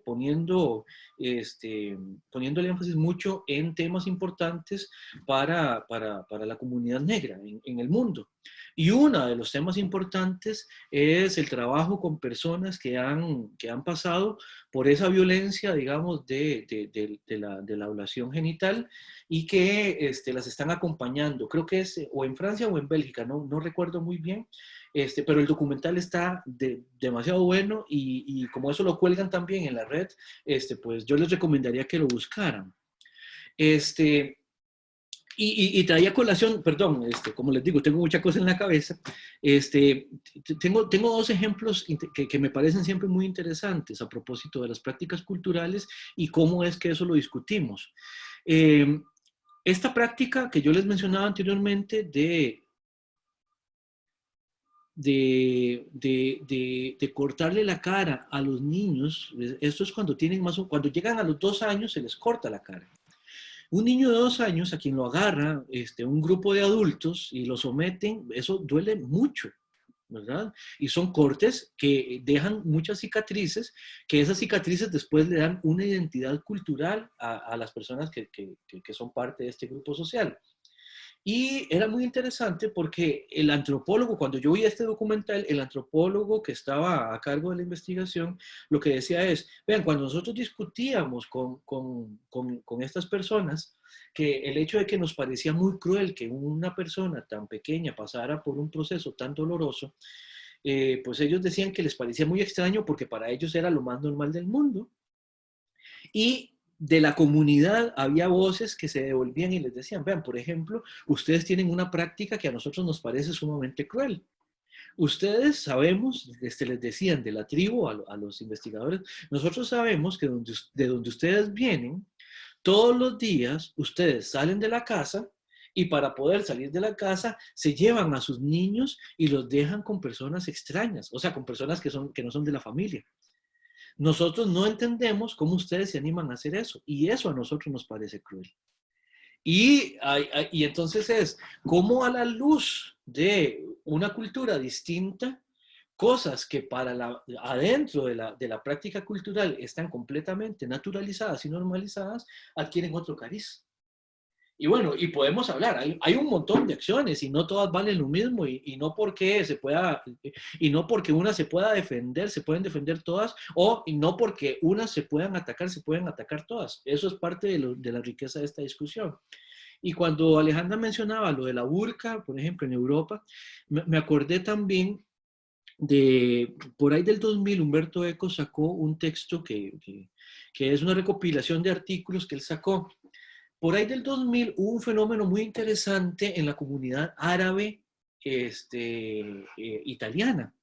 poniendo el énfasis mucho en temas importantes para la comunidad negra en el mundo. Y uno de los temas importantes es el trabajo con personas que han pasado por esa violencia, digamos, de la ablación genital y que las están acompañando. Creo que es o en Francia o en Bélgica, no recuerdo muy bien, pero el documental está demasiado bueno y como eso lo cuelgan también en la red, pues yo les recomendaría que lo buscaran. Y traía colación, perdón, como les digo, tengo mucha cosa en la cabeza. Tengo dos ejemplos que me parecen siempre muy interesantes a propósito de las prácticas culturales y cómo es que eso lo discutimos. Esta práctica que yo les mencionaba anteriormente de cortarle la cara a los niños, esto es cuando cuando llegan a los 2 años se les corta la cara. Un niño de 2 años a quien lo agarra un grupo de adultos y lo someten, eso duele mucho, ¿verdad? Y son cortes que dejan muchas cicatrices, que esas cicatrices después le dan una identidad cultural a las personas que son parte de este grupo social. Y era muy interesante porque el antropólogo, cuando yo vi este documental, el antropólogo que estaba a cargo de la investigación, lo que decía es, vean, cuando nosotros discutíamos con estas personas, que el hecho de que nos parecía muy cruel que una persona tan pequeña pasara por un proceso tan doloroso, pues ellos decían que les parecía muy extraño porque para ellos era lo más normal del mundo. Y de la comunidad había voces que se devolvían y les decían, vean, por ejemplo, ustedes tienen una práctica que a nosotros nos parece sumamente cruel. Ustedes sabemos, les decían de la tribu a los investigadores, nosotros sabemos que de donde ustedes vienen, todos los días ustedes salen de la casa y para poder salir de la casa se llevan a sus niños y los dejan con personas extrañas, o sea, con personas que no son de la familia. Nosotros no entendemos cómo ustedes se animan a hacer eso y eso a nosotros nos parece cruel. Y entonces es cómo a la luz de una cultura distinta, cosas que adentro de la práctica cultural están completamente naturalizadas y normalizadas, adquieren otro cariz. Y bueno, y podemos hablar, hay un montón de acciones y no todas valen lo mismo y no porque no porque una se pueda defender, se pueden defender todas, y no porque unas se puedan atacar todas. Eso es parte de la riqueza de esta discusión. Y cuando Alejandra mencionaba lo de la burka, por ejemplo, en Europa, me acordé también por ahí del 2000, Humberto Eco sacó un texto que es una recopilación de artículos que él sacó. Por ahí del 2000 hubo un fenómeno muy interesante en la comunidad árabe italiana,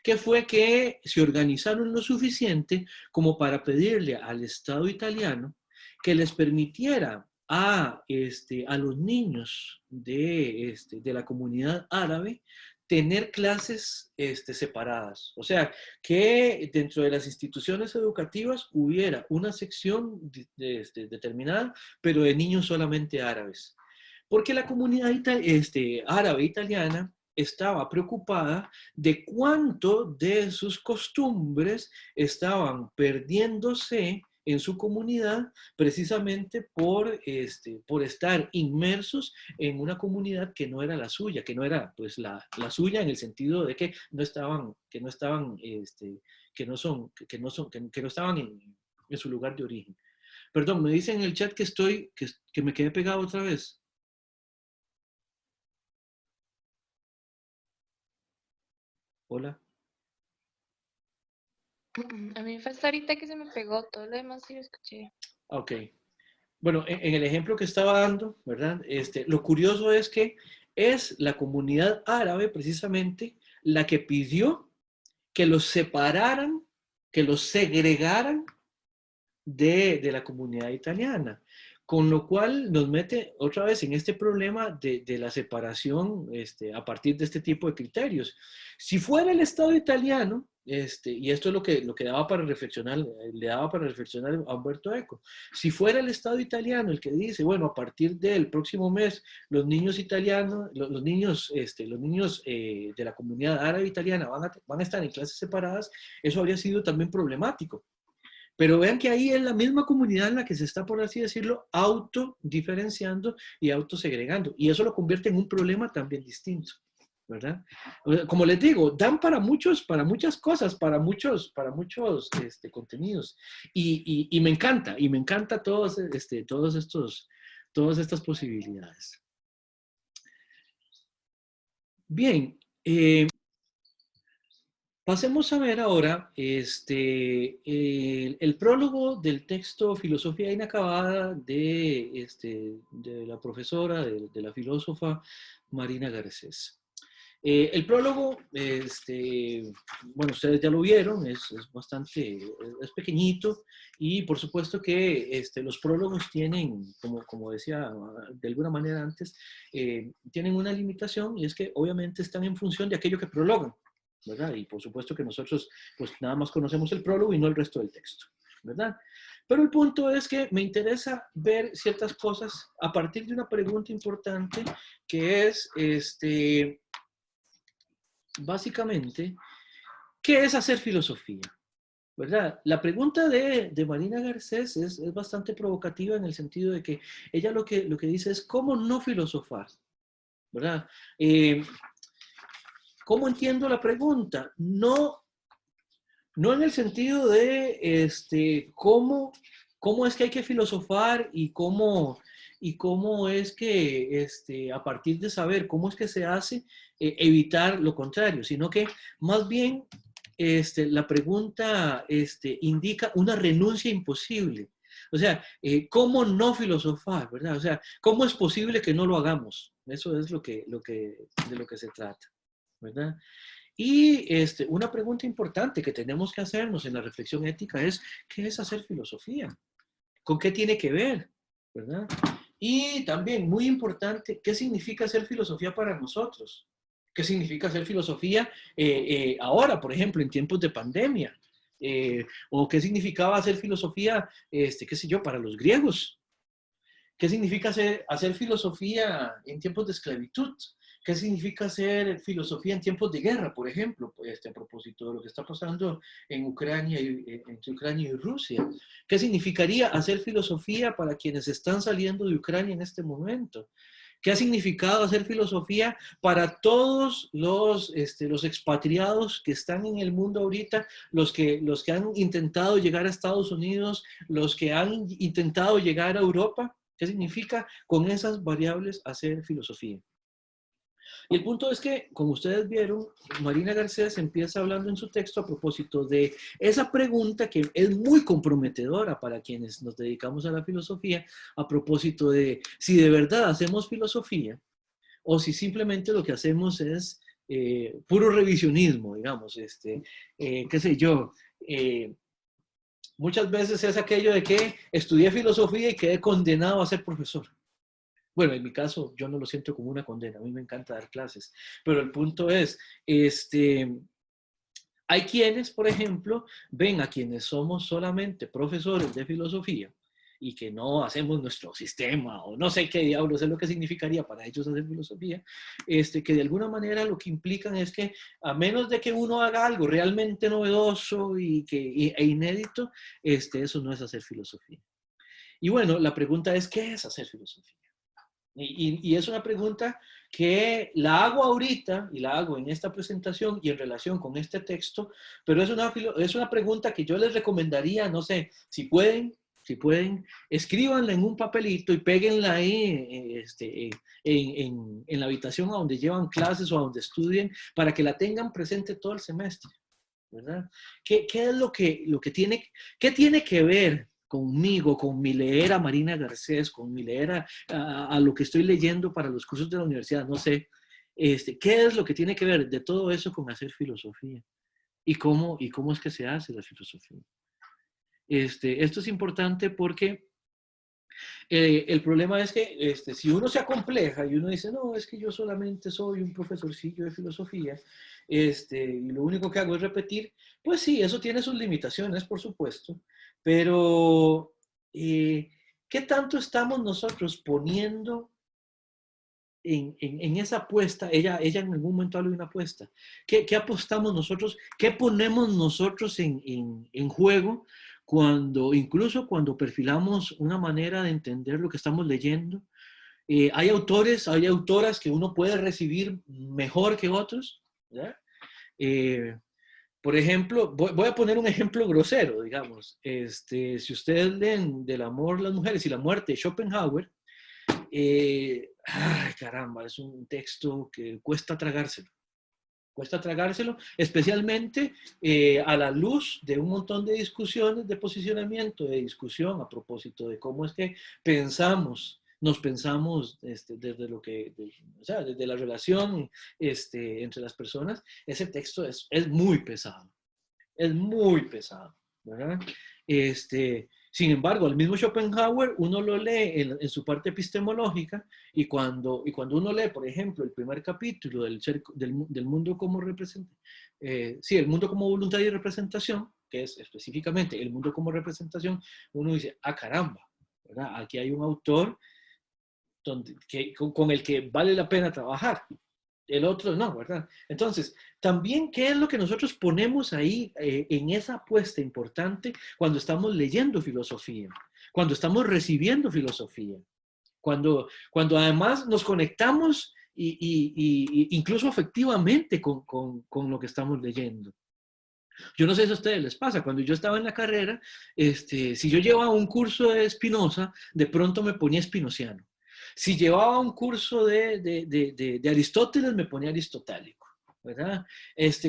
que fue que se organizaron lo suficiente como para pedirle al Estado italiano que les permitiera a los niños de la comunidad árabe tener clases separadas. O sea, que dentro de las instituciones educativas hubiera una sección determinada, pero de niños solamente árabes. Porque la comunidad árabe italiana estaba preocupada de cuánto de sus costumbres estaban perdiéndose en su comunidad precisamente por estar inmersos en una comunidad que no era la suya, que no era pues la suya en el sentido de que no estaban en su lugar de origen. Perdón, me dicen en el chat que me quedé pegado otra vez. Hola. A mí fue hasta ahorita que se me pegó, todo lo demás sí lo escuché. Ok. Bueno, en el ejemplo que estaba dando, ¿verdad? Lo curioso es que es la comunidad árabe precisamente la que pidió que los separaran, que los segregaran de la comunidad italiana. Con lo cual nos mete otra vez en este problema de la separación a partir de este tipo de criterios. Si fuera el Estado italiano, y esto es lo que daba para reflexionar, le daba para reflexionar a Humberto Eco, si fuera el Estado italiano el que dice, bueno, a partir del próximo mes, los niños italianos, los niños de la comunidad árabe italiana van a estar en clases separadas, eso habría sido también problemático. Pero vean que ahí es la misma comunidad en la que se está, por así decirlo, autodiferenciando y autosegregando. Y eso lo convierte en un problema también distinto, ¿verdad? Como les digo, dan para muchas cosas, para muchos contenidos. Y me encanta todas estas posibilidades. Bien, pasemos a ver ahora el prólogo del texto Filosofía Inacabada de la profesora, de la filósofa Marina Garcés. El prólogo, bueno, ustedes ya lo vieron, es pequeñito y por supuesto que los prólogos tienen, como decía de alguna manera antes, tienen una limitación y es que obviamente están en función de aquello que prologan, ¿verdad? Y por supuesto que nosotros pues nada más conocemos el prólogo y no el resto del texto, ¿verdad? Pero el punto es que me interesa ver ciertas cosas a partir de una pregunta importante que es, básicamente, ¿qué es hacer filosofía? ¿Verdad? La pregunta de Marina Garcés es bastante provocativa en el sentido de que ella lo que dice es ¿cómo no filosofar? ¿Verdad? ¿Cómo entiendo la pregunta? No en el sentido de cómo es que hay que filosofar y cómo es que a partir de saber cómo es que se hace, evitar lo contrario, sino que más bien la pregunta indica una renuncia imposible. O sea, ¿cómo no filosofar? ¿Verdad? O sea, ¿cómo es posible que no lo hagamos? Eso es de lo que se trata, ¿verdad? Y una pregunta importante que tenemos que hacernos en la reflexión ética es, ¿qué es hacer filosofía? ¿Con qué tiene que ver? ¿Verdad? Y también, muy importante, ¿qué significa hacer filosofía para nosotros? ¿Qué significa hacer filosofía ahora, por ejemplo, en tiempos de pandemia? ¿O qué significaba hacer filosofía, qué sé yo, para los griegos? ¿Qué significa hacer filosofía en tiempos de esclavitud? ¿Qué significa hacer filosofía en tiempos de guerra, por ejemplo? A propósito de lo que está pasando en Ucrania entre Ucrania y Rusia. ¿Qué significaría hacer filosofía para quienes están saliendo de Ucrania en este momento? ¿Qué ha significado hacer filosofía para todos los expatriados que están en el mundo ahorita, los que han intentado llegar a Estados Unidos, los que han intentado llegar a Europa? ¿Qué significa con esas variables hacer filosofía? Y el punto es que, como ustedes vieron, Marina Garcés empieza hablando en su texto a propósito de esa pregunta que es muy comprometedora para quienes nos dedicamos a la filosofía, a propósito de si de verdad hacemos filosofía o si simplemente lo que hacemos es puro revisionismo, digamos, qué sé yo. Muchas veces es aquello de que estudié filosofía y quedé condenado a ser profesor. Bueno, en mi caso, yo no lo siento como una condena. A mí me encanta dar clases. Pero el punto es, hay quienes, por ejemplo, ven a quienes somos solamente profesores de filosofía y que no hacemos nuestro sistema o no sé qué diablos es lo que significaría para ellos hacer filosofía, que de alguna manera lo que implican es que a menos de que uno haga algo realmente novedoso e inédito, eso no es hacer filosofía. Y bueno, la pregunta es, ¿qué es hacer filosofía? Y es una pregunta que la hago ahorita y la hago en esta presentación y en relación con este texto, pero es una pregunta que yo les recomendaría, no sé, si pueden, escríbanla en un papelito y péguenla ahí en la habitación a donde llevan clases o a donde estudien para que la tengan presente todo el semestre, ¿verdad? ¿Qué es lo que tiene, qué tiene que ver conmigo, con mi leer a Marina Garcés, con mi leer a lo que estoy leyendo para los cursos de la universidad? No sé, ¿qué es lo que tiene que ver de todo eso con hacer filosofía? ¿Y cómo es que se hace la filosofía? Esto es importante porque el problema es que si uno se acompleja y uno dice, no, es que yo solamente soy un profesorcillo de filosofía, y lo único que hago es repetir, pues sí, eso tiene sus limitaciones, por supuesto, pero ¿qué tanto estamos nosotros poniendo en esa apuesta? Ella en algún momento habla de una apuesta. ¿Qué apostamos nosotros? ¿Qué ponemos nosotros en juego incluso cuando perfilamos una manera de entender lo que estamos leyendo? Hay autores, hay autoras que uno puede recibir mejor que otros, ¿verdad? Por ejemplo, voy a poner un ejemplo grosero, digamos. Si ustedes leen Del amor, las mujeres y la muerte de Schopenhauer, ay, caramba, es un texto que cuesta tragárselo. Cuesta tragárselo, especialmente a la luz de un montón de discusiones, de posicionamiento, de discusión a propósito de cómo es que nos pensamos desde lo que, o sea, desde la relación entre las personas. Ese texto es muy pesado. Es muy pesado, ¿verdad? Sin embargo, el mismo Schopenhauer, uno lo lee en su parte epistemológica y cuando uno lee, por ejemplo, el primer capítulo del mundo como el mundo como voluntad y representación, que es específicamente el mundo como representación, uno dice, ah, caramba, ¿verdad? Aquí hay un autor con el que vale la pena trabajar. El otro no, ¿verdad? Entonces, también, ¿qué es lo que nosotros ponemos ahí en esa apuesta importante cuando estamos leyendo filosofía? Cuando estamos recibiendo filosofía. Cuando además nos conectamos incluso afectivamente con lo que estamos leyendo. Yo no sé si a ustedes les pasa, cuando yo estaba en la carrera, si yo llevaba un curso de Spinoza, de pronto me ponía spinociano. Si llevaba un curso de Aristóteles, me ponía aristotélico, ¿verdad?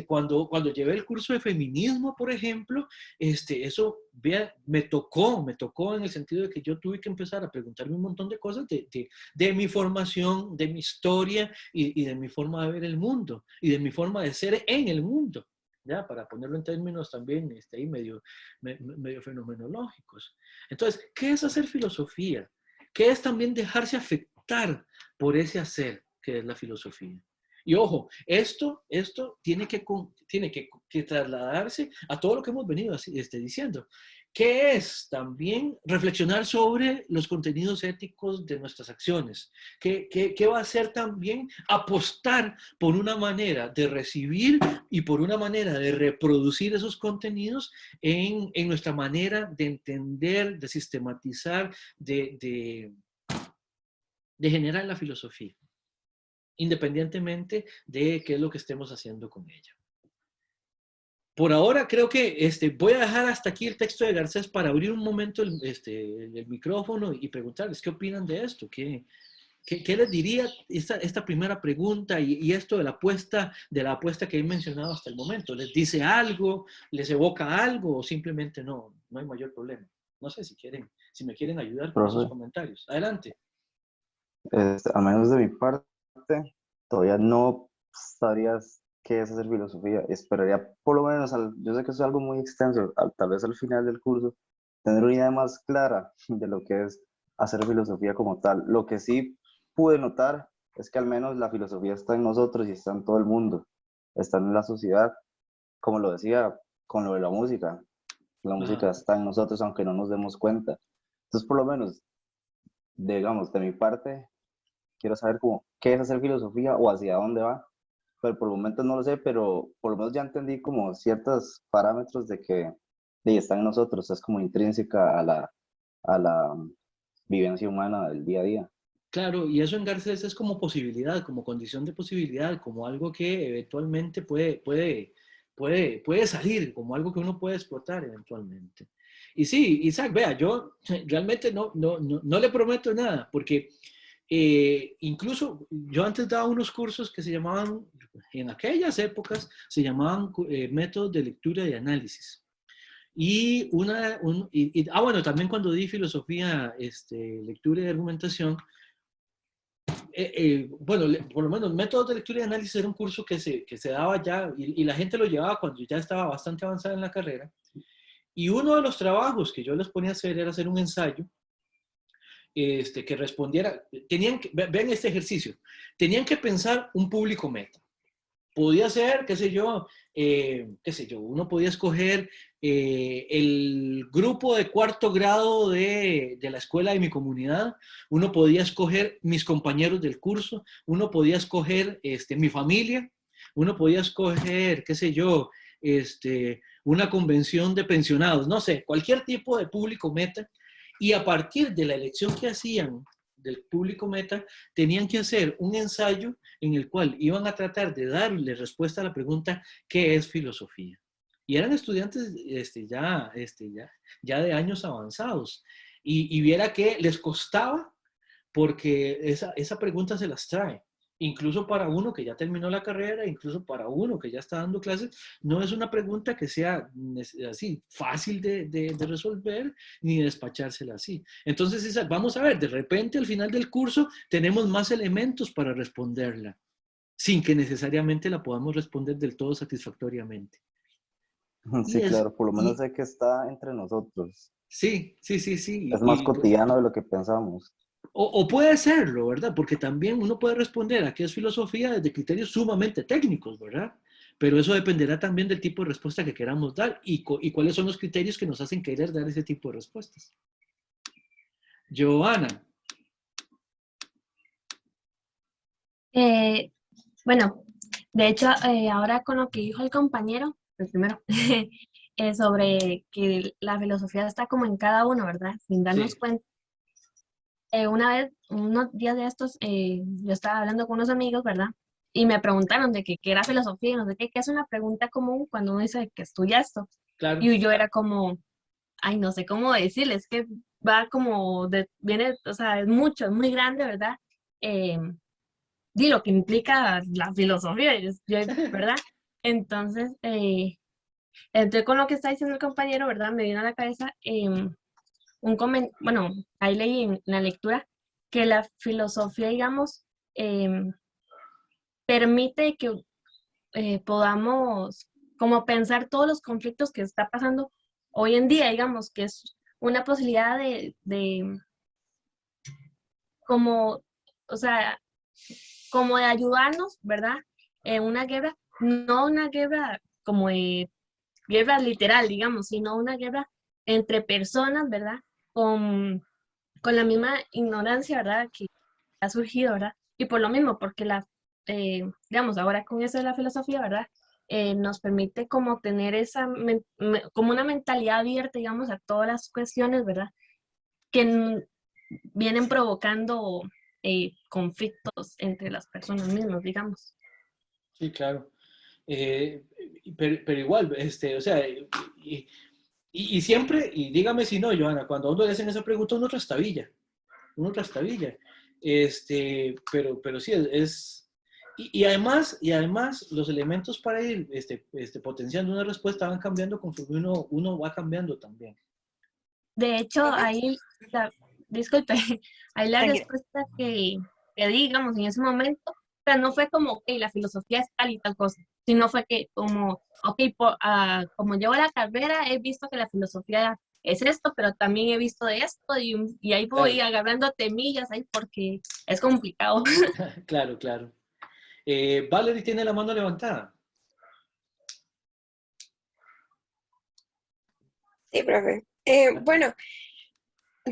Cuando llevé el curso de feminismo, por ejemplo, eso me tocó en el sentido de que yo tuve que empezar a preguntarme un montón de cosas de mi formación, de mi historia y de mi forma de ver el mundo y de mi forma de ser en el mundo. ¿Ya? Para ponerlo en términos también ahí medio fenomenológicos. Entonces, ¿qué es hacer filosofía? ¿Qué es también dejarse afectar por ese hacer que es la filosofía? Y ojo, esto tiene que trasladarse a todo lo que hemos venido diciendo, que es también reflexionar sobre los contenidos éticos de nuestras acciones, que va a ser también apostar por una manera de recibir y por una manera de reproducir esos contenidos en nuestra manera de entender, de sistematizar, de generar la filosofía, independientemente de qué es lo que estemos haciendo con ella. Por ahora creo que voy a dejar hasta aquí el texto de Garcés para abrir un momento el micrófono y preguntarles qué opinan de esto, qué les diría esta primera pregunta y esto de la apuesta que he mencionado hasta el momento. ¿Les dice algo? ¿Les evoca algo? ¿O simplemente no hay mayor problema? No sé si me quieren ayudar con esos Profe, comentarios. Adelante. a menos de mi parte, todavía no sabrías qué es hacer filosofía. Esperaría por lo menos, yo sé que eso es algo muy extenso, tal vez al final del curso, tener una idea más clara de lo que es hacer filosofía como tal. Lo que sí pude notar es que al menos la filosofía está en nosotros y está en todo el mundo, está en la sociedad, como lo decía con lo de la música. La música Ajá. está en nosotros aunque no nos demos cuenta. Entonces, por lo menos, digamos, de mi parte, quiero saber cómo, qué es hacer filosofía o hacia dónde va, pero por el momento no lo sé, pero por lo menos ya entendí como ciertos parámetros de que están en nosotros, es como intrínseca a la vivencia humana del día a día. Claro, y eso en Garcés es como posibilidad, como condición de posibilidad, como algo que eventualmente puede salir, como algo que uno puede explotar eventualmente. Y sí, Isaac, vea, yo realmente no le prometo nada, porque incluso yo antes daba unos cursos que se llamaban, en aquellas épocas, se llamaban métodos de lectura y análisis. Bueno, también cuando di filosofía, lectura y argumentación, bueno, por lo menos métodos de lectura y análisis era un curso que se daba ya y la gente lo llevaba cuando ya estaba bastante avanzada en la carrera. Y uno de los trabajos que yo les ponía a hacer era hacer un ensayo que respondiera, vean este ejercicio, tenían que pensar un público meta. Podía ser, qué sé yo, uno podía escoger el grupo de cuarto grado de la escuela de mi comunidad, uno podía escoger mis compañeros del curso, uno podía escoger mi familia, uno podía escoger, qué sé yo, una convención de pensionados, no sé, cualquier tipo de público meta, y a partir de la elección que hacían del público meta, tenían que hacer un ensayo en el cual iban a tratar de darle respuesta a la pregunta ¿qué es filosofía? Y eran estudiantes ya de años avanzados. Y viera que les costaba porque esa pregunta se las trae. Incluso para uno que ya terminó la carrera, incluso para uno que ya está dando clases, no es una pregunta que sea así fácil de resolver ni despachársela así. Entonces, vamos a ver, de repente al final del curso tenemos más elementos para responderla, sin que necesariamente la podamos responder del todo satisfactoriamente. Y Sí, es, claro, por lo menos y, sé que está entre nosotros. sí. Es más cotidiano de lo que pensamos. O puede serlo, ¿verdad? Porque también uno puede responder a qué es filosofía desde criterios sumamente técnicos, ¿verdad? Pero eso dependerá también del tipo de respuesta que queramos dar y cuáles son los criterios que nos hacen querer dar ese tipo de respuestas. Joana. Bueno, de hecho, ahora con lo que dijo el compañero, el primero, sobre que la filosofía está como en cada uno, ¿verdad? Sin darnos Sí, cuenta. Una vez, unos días de estos, yo estaba hablando con unos amigos, ¿verdad? Y me preguntaron de qué era filosofía y no sé qué, que es una pregunta común cuando uno dice que estudia esto. claro. Y yo era como, ay, no sé cómo decirles, que va como, viene, o sea, es mucho, es muy grande, ¿verdad? Eh, y lo que implica la filosofía, ¿verdad? Entonces, entré con lo que está diciendo el compañero, ¿verdad? Me vino a la cabeza bueno, ahí leí en la lectura que la filosofía, digamos, permite que podamos como pensar todos los conflictos que está pasando hoy en día, digamos, que es una posibilidad de como, o sea, como de ayudarnos, ¿verdad? una guerra, no una guerra como guerra literal, digamos, sino una guerra entre personas, ¿verdad? Con la misma ignorancia, ¿verdad? Que ha surgido, ¿verdad? Y por lo mismo, porque digamos, ahora con eso de la filosofía, ¿verdad? Nos permite como tener como una mentalidad abierta, digamos, a todas las cuestiones, ¿verdad? Que vienen provocando conflictos entre las personas mismas, digamos. Sí, claro. Eh, pero igual, o sea, y siempre, y dígame si no, Johanna, cuando a uno le hacen esa pregunta, uno trastabilla. Pero sí, y además los elementos para ir potenciando una respuesta van cambiando conforme uno va cambiando también. De hecho, disculpe, ahí la Tranquila. respuesta que digamos en ese momento, o sea, no fue como, ok, la filosofía es tal y tal cosa, sino fue que como, ok, como llevo la carrera, he visto que la filosofía es esto, pero también he visto de esto y ahí voy Claro. agarrando temillas ahí porque es complicado. Claro, claro. Valerie tiene la mano levantada. Sí, profe. Bueno,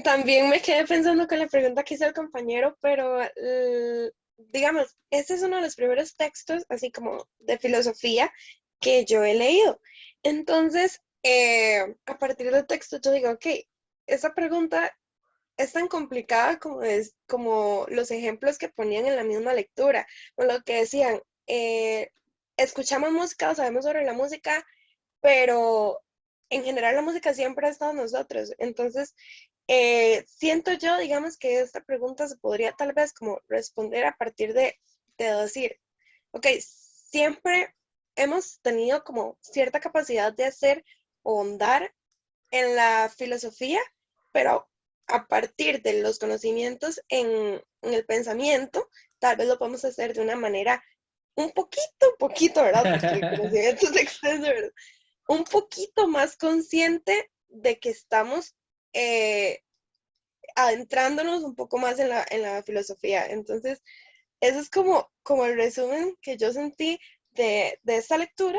también me quedé pensando con la pregunta que hizo el compañero, pero digamos, este es uno de los primeros textos, así como de filosofía, que yo he leído. Entonces, a partir del texto, yo digo, ok, esa pregunta es tan complicada como los ejemplos que ponían en la misma lectura, o lo que decían, escuchamos música o sabemos sobre la música, pero en general la música siempre ha estado en nosotros. Entonces, siento yo, digamos, que esta pregunta se podría tal vez como responder a partir de decir, ok, siempre hemos tenido como cierta capacidad de hacer o ahondar en la filosofía, pero a partir de los conocimientos en el pensamiento, tal vez lo podemos hacer de una manera un poquito, ¿verdad? Porque el conocimiento es extenso, ¿verdad? Un poquito más consciente de que estamos adentrándonos un poco más en la filosofía. Entonces, eso es como el resumen que yo sentí de esta lectura,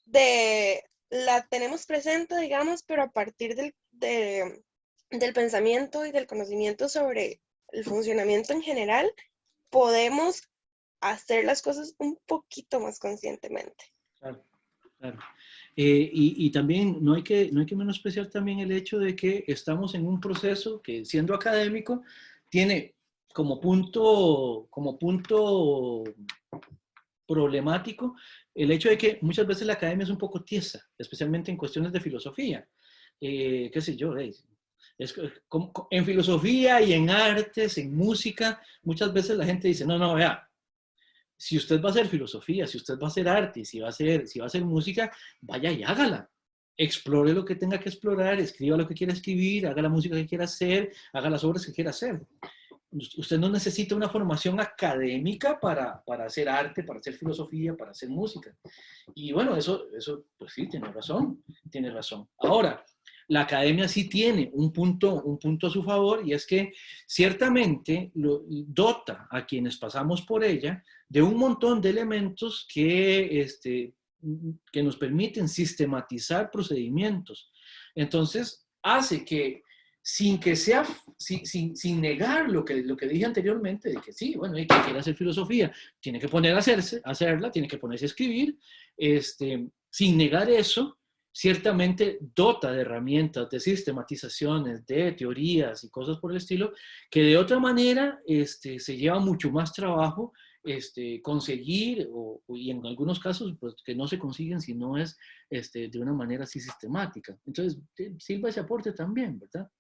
de la tenemos presente, digamos, pero a partir del pensamiento y del conocimiento sobre el funcionamiento en general, podemos hacer las cosas un poquito más conscientemente. Claro, claro. Y también no hay que menospreciar también el hecho de que estamos en un proceso que, siendo académico, tiene como punto problemático el hecho de que muchas veces la academia es un poco tiesa, especialmente en cuestiones de filosofía. Qué sé yo, en filosofía y en artes, en música, muchas veces la gente dice, no, vea, si usted va a hacer filosofía, si usted va a hacer arte, si va a hacer música, vaya y hágala. Explore lo que tenga que explorar, escriba lo que quiera escribir, haga la música que quiera hacer, haga las obras que quiera hacer. Usted no necesita una formación académica para hacer arte, para hacer filosofía, para hacer música. Y bueno, eso pues sí, tiene razón. Ahora, la academia sí tiene un punto a su favor, y es que ciertamente dota a quienes pasamos por ella de un montón de elementos que nos permiten sistematizar procedimientos. Entonces, hace que sin negar lo que dije anteriormente, de que sí, bueno, hay que quiere hacer filosofía, tiene que poner a hacerla, tiene que ponerse a escribir, sin negar eso, ciertamente dota de herramientas, de sistematizaciones, de teorías y cosas por el estilo, que de otra manera se lleva mucho más trabajo conseguir, y en algunos casos pues, que no se consiguen si no es de una manera así sistemática. Entonces, sirva ese aporte también, ¿verdad?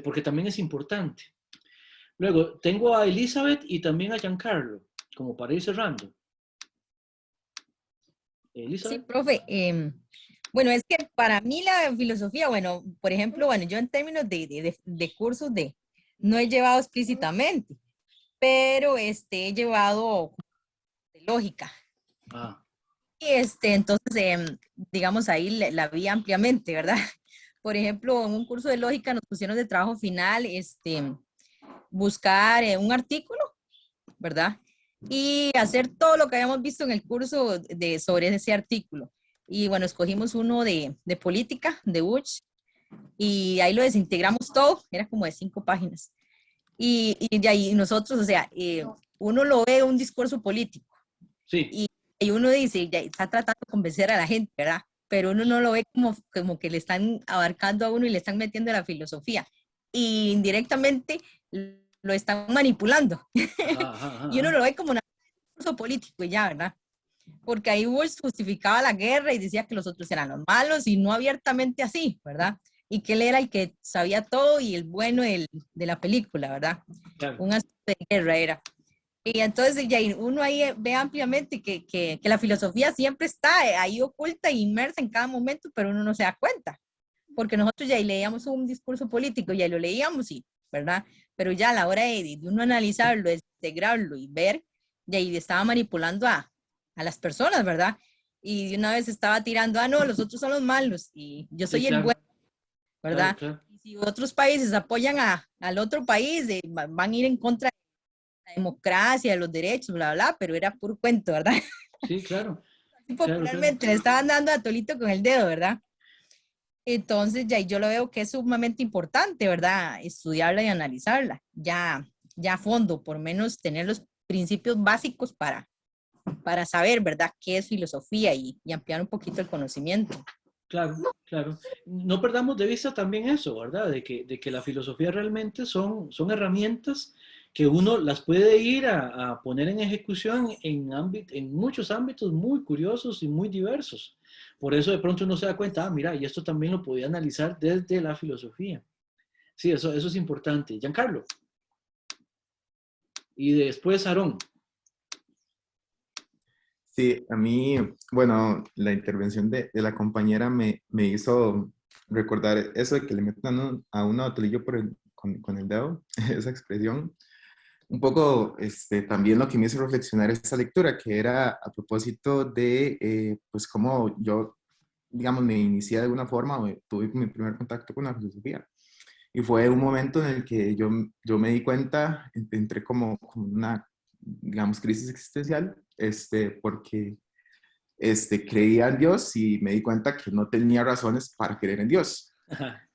Porque también es importante. Luego, tengo a Elizabeth y también a Giancarlo, como para ir cerrando. Elizabeth. Sí, profe. Bueno, es que para mí la filosofía, bueno, por ejemplo, bueno, yo en términos de cursos no he llevado explícitamente, pero he llevado de lógica. Ah. Y entonces, digamos, ahí la vi ampliamente, ¿verdad? Por ejemplo, en un curso de lógica nos pusieron de trabajo final, buscar un artículo, ¿verdad? y hacer todo lo que habíamos visto en el curso sobre ese artículo. Y bueno, escogimos uno de política, de Bush, y ahí lo desintegramos todo, era como de 5 páginas. Y de ahí nosotros, o sea, uno lo ve un discurso político. Sí. Y uno dice, ya está tratando de convencer a la gente, ¿verdad? Pero uno no lo ve como que le están abarcando a uno y le están metiendo la filosofía. Y indirectamente lo están manipulando. Y uno lo ve como un discurso político y ya, ¿verdad? Porque ahí Bush justificaba la guerra y decía que los otros eran los malos y no abiertamente así, ¿verdad? Y que él era el que sabía todo y el bueno de la película, ¿verdad? Claro. Un asunto de guerra era. Y entonces ya uno ahí ve ampliamente que la filosofía siempre está ahí oculta e inmersa en cada momento, pero uno no se da cuenta. Porque nosotros ya leíamos un discurso político, ya lo leíamos, sí, ¿verdad? Pero ya a la hora de uno analizarlo, de integrarlo y ver, ya ahí estaba manipulando a las personas, ¿verdad? Y de una vez estaba tirando, no, los otros son los malos y yo soy el bueno, ¿verdad? Claro. Y si otros países apoyan al otro país, van a ir en contra de la democracia, de los derechos, bla, bla, pero era puro cuento, ¿verdad? Sí, claro. Popularmente le estaban dando a tolito con el dedo, ¿verdad? Entonces, ya yo lo veo que es sumamente importante, ¿verdad? Estudiarla y analizarla, ya a fondo, por menos tener los principios básicos para saber, ¿verdad?, qué es filosofía y ampliar un poquito el conocimiento. Claro, claro. No perdamos de vista también eso, ¿verdad? De que la filosofía realmente son herramientas que uno las puede ir a poner en ejecución en muchos ámbitos muy curiosos y muy diversos. Por eso de pronto uno se da cuenta, mira, y esto también lo podía analizar desde la filosofía. Sí, eso es importante. Giancarlo. Y después Aarón. Sí, a mí, bueno, la intervención de la compañera me hizo recordar eso de que le metan a uno a tolillo con el dedo, esa expresión. Un poco también lo que me hizo reflexionar esta lectura, que era a propósito de, pues, cómo yo, digamos, me inicié de alguna forma, o tuve mi primer contacto con la filosofía. Y fue un momento en el que yo me di cuenta, entré como una, digamos, crisis existencial, porque creía en Dios y me di cuenta que no tenía razones para creer en Dios.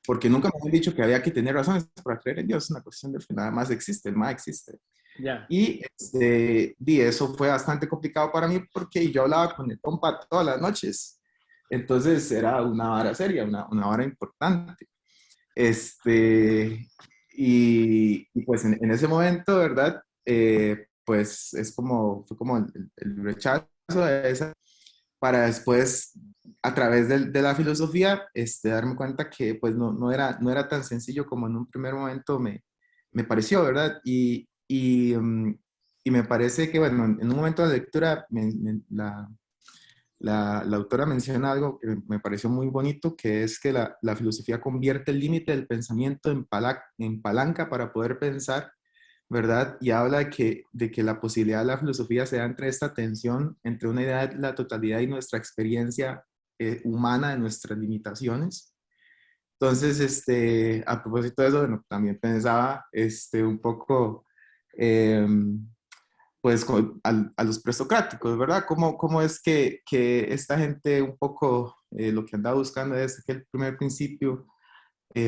Porque nunca me habían dicho que había que tener razones para creer en Dios. Es una cuestión de que nada más existe, el más existe. Yeah. Y eso fue bastante complicado para mí porque yo hablaba con el compa todas las noches. Entonces era una vara seria, una vara importante. Y pues en ese momento, ¿verdad? Pues fue como el rechazo de esa, para después, a través de la filosofía, darme cuenta que pues no era tan sencillo como en un primer momento me pareció, ¿verdad? Y me parece que, bueno, en un momento de lectura, la autora menciona algo que me pareció muy bonito, que es que la filosofía convierte el límite del pensamiento en palanca para poder pensar, ¿verdad? Y habla de que la posibilidad de la filosofía se da entre esta tensión entre una idea de la totalidad y nuestra experiencia humana de nuestras limitaciones. Entonces, a propósito de eso, bueno, también pensaba un poco, pues, a los presocráticos, ¿verdad? ¿Cómo es que esta gente un poco lo que andaba buscando es que el primer principio,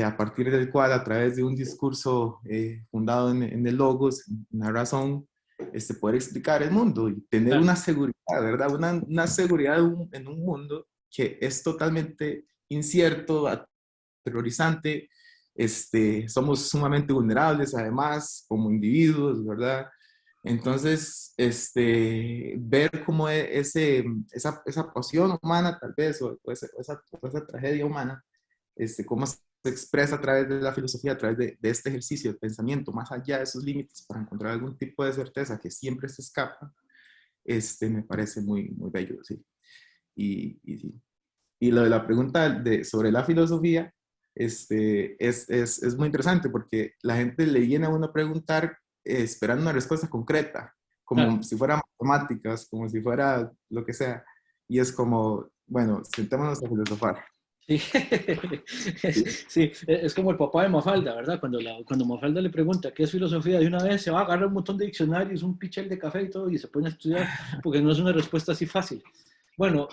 a partir del cual, a través de un discurso fundado en el logos, en la razón, poder explicar el mundo y tener una seguridad, ¿verdad? Una seguridad en un mundo que es totalmente incierto, aterrorizante, somos sumamente vulnerables además como individuos, ¿verdad? Entonces, ver cómo esa pasión humana tal vez, o esa tragedia humana, cómo se expresa a través de la filosofía, a través de este ejercicio de pensamiento, más allá de esos límites, para encontrar algún tipo de certeza que siempre se escapa, me parece muy, muy bello, sí. Y lo de la pregunta sobre la filosofía, es muy interesante porque la gente le viene a uno a preguntar esperando una respuesta concreta, como si fuera matemáticas, como si fuera lo que sea. Y es como, bueno, sentémonos a filosofar. Sí, sí, es como el papá de Mafalda, ¿verdad? Cuando Mafalda le pregunta qué es filosofía, de una vez se va a agarrar un montón de diccionarios, un pichel de café y todo, y se pone a estudiar, porque no es una respuesta así fácil. Bueno,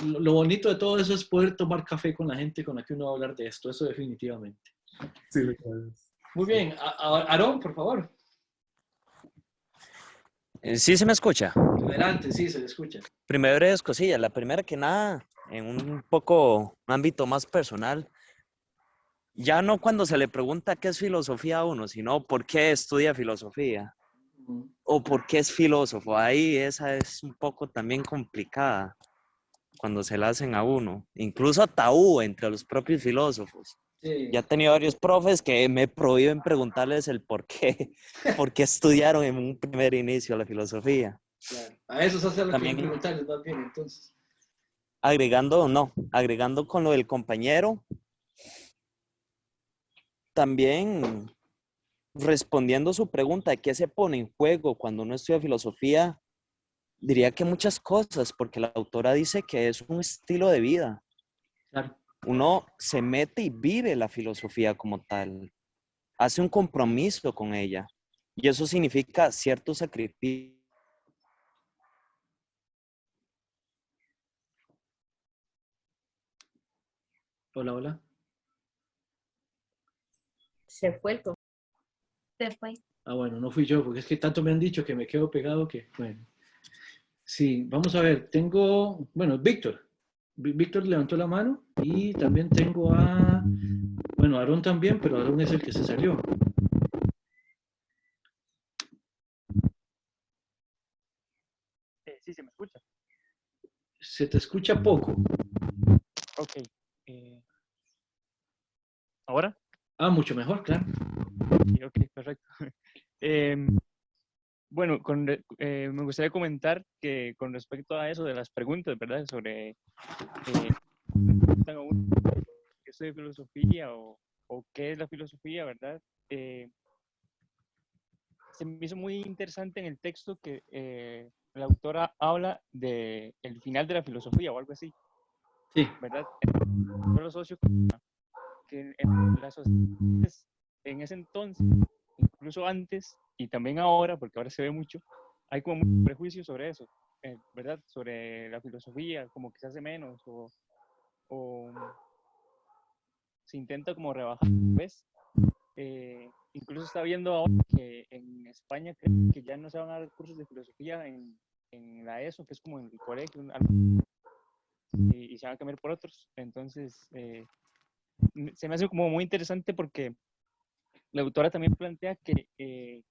lo bonito de todo eso es poder tomar café con la gente con la que uno va a hablar de esto, eso definitivamente. Sí, lo que es. Muy bien, Aarón, por favor. Sí se me escucha. Adelante, sí, se le escucha. Breves cosillas. La primera que nada, en un poco ámbito más personal, ya no cuando se le pregunta qué es filosofía a uno, sino por qué estudia filosofía o por qué es filósofo. Ahí esa es un poco también complicada cuando se la hacen a uno, incluso tabú entre los propios filósofos. Sí. Ya he tenido varios profes que me prohíben preguntarles el por qué estudiaron en un primer inicio la filosofía. Claro. A eso se hace lo También que preguntarles más bien, entonces. agregando con lo del compañero, también respondiendo su pregunta de qué se pone en juego cuando uno estudia filosofía, diría que muchas cosas, porque la autora dice que es un estilo de vida. Claro. Uno se mete y vive la filosofía como tal, hace un compromiso con ella, y eso significa cierto sacrificio. Hola, hola. Se fue el Se fue. Ah, bueno, no fui yo, porque es que tanto me han dicho que me quedo pegado que, bueno. Sí, vamos a ver, tengo, bueno, Víctor. Víctor levantó la mano y también tengo a, bueno, Aarón también, pero Aarón es el que se salió. Sí, se me escucha. Se te escucha poco. Ok. ¿Ahora? Ah, mucho mejor, claro. Ok, perfecto. Bueno, me gustaría comentar que con respecto a eso de las preguntas, ¿verdad? Sobre qué estudia filosofía o qué es la filosofía, ¿verdad? Se me hizo muy interesante en el texto que la autora habla de el final de la filosofía o algo así. Sí. ¿Verdad? Yo lo asocio que en las sociedades en ese entonces, incluso antes y también ahora, porque ahora se ve mucho, hay como mucho prejuicio sobre eso, ¿verdad? Sobre la filosofía, como que se hace menos o se intenta como rebajar, ¿ves? Incluso está viendo ahora que en España creo que ya no se van a dar cursos de filosofía en la ESO, que es como en el colegio, y se van a cambiar por otros. Entonces, se me hace como muy interesante porque la autora también plantea que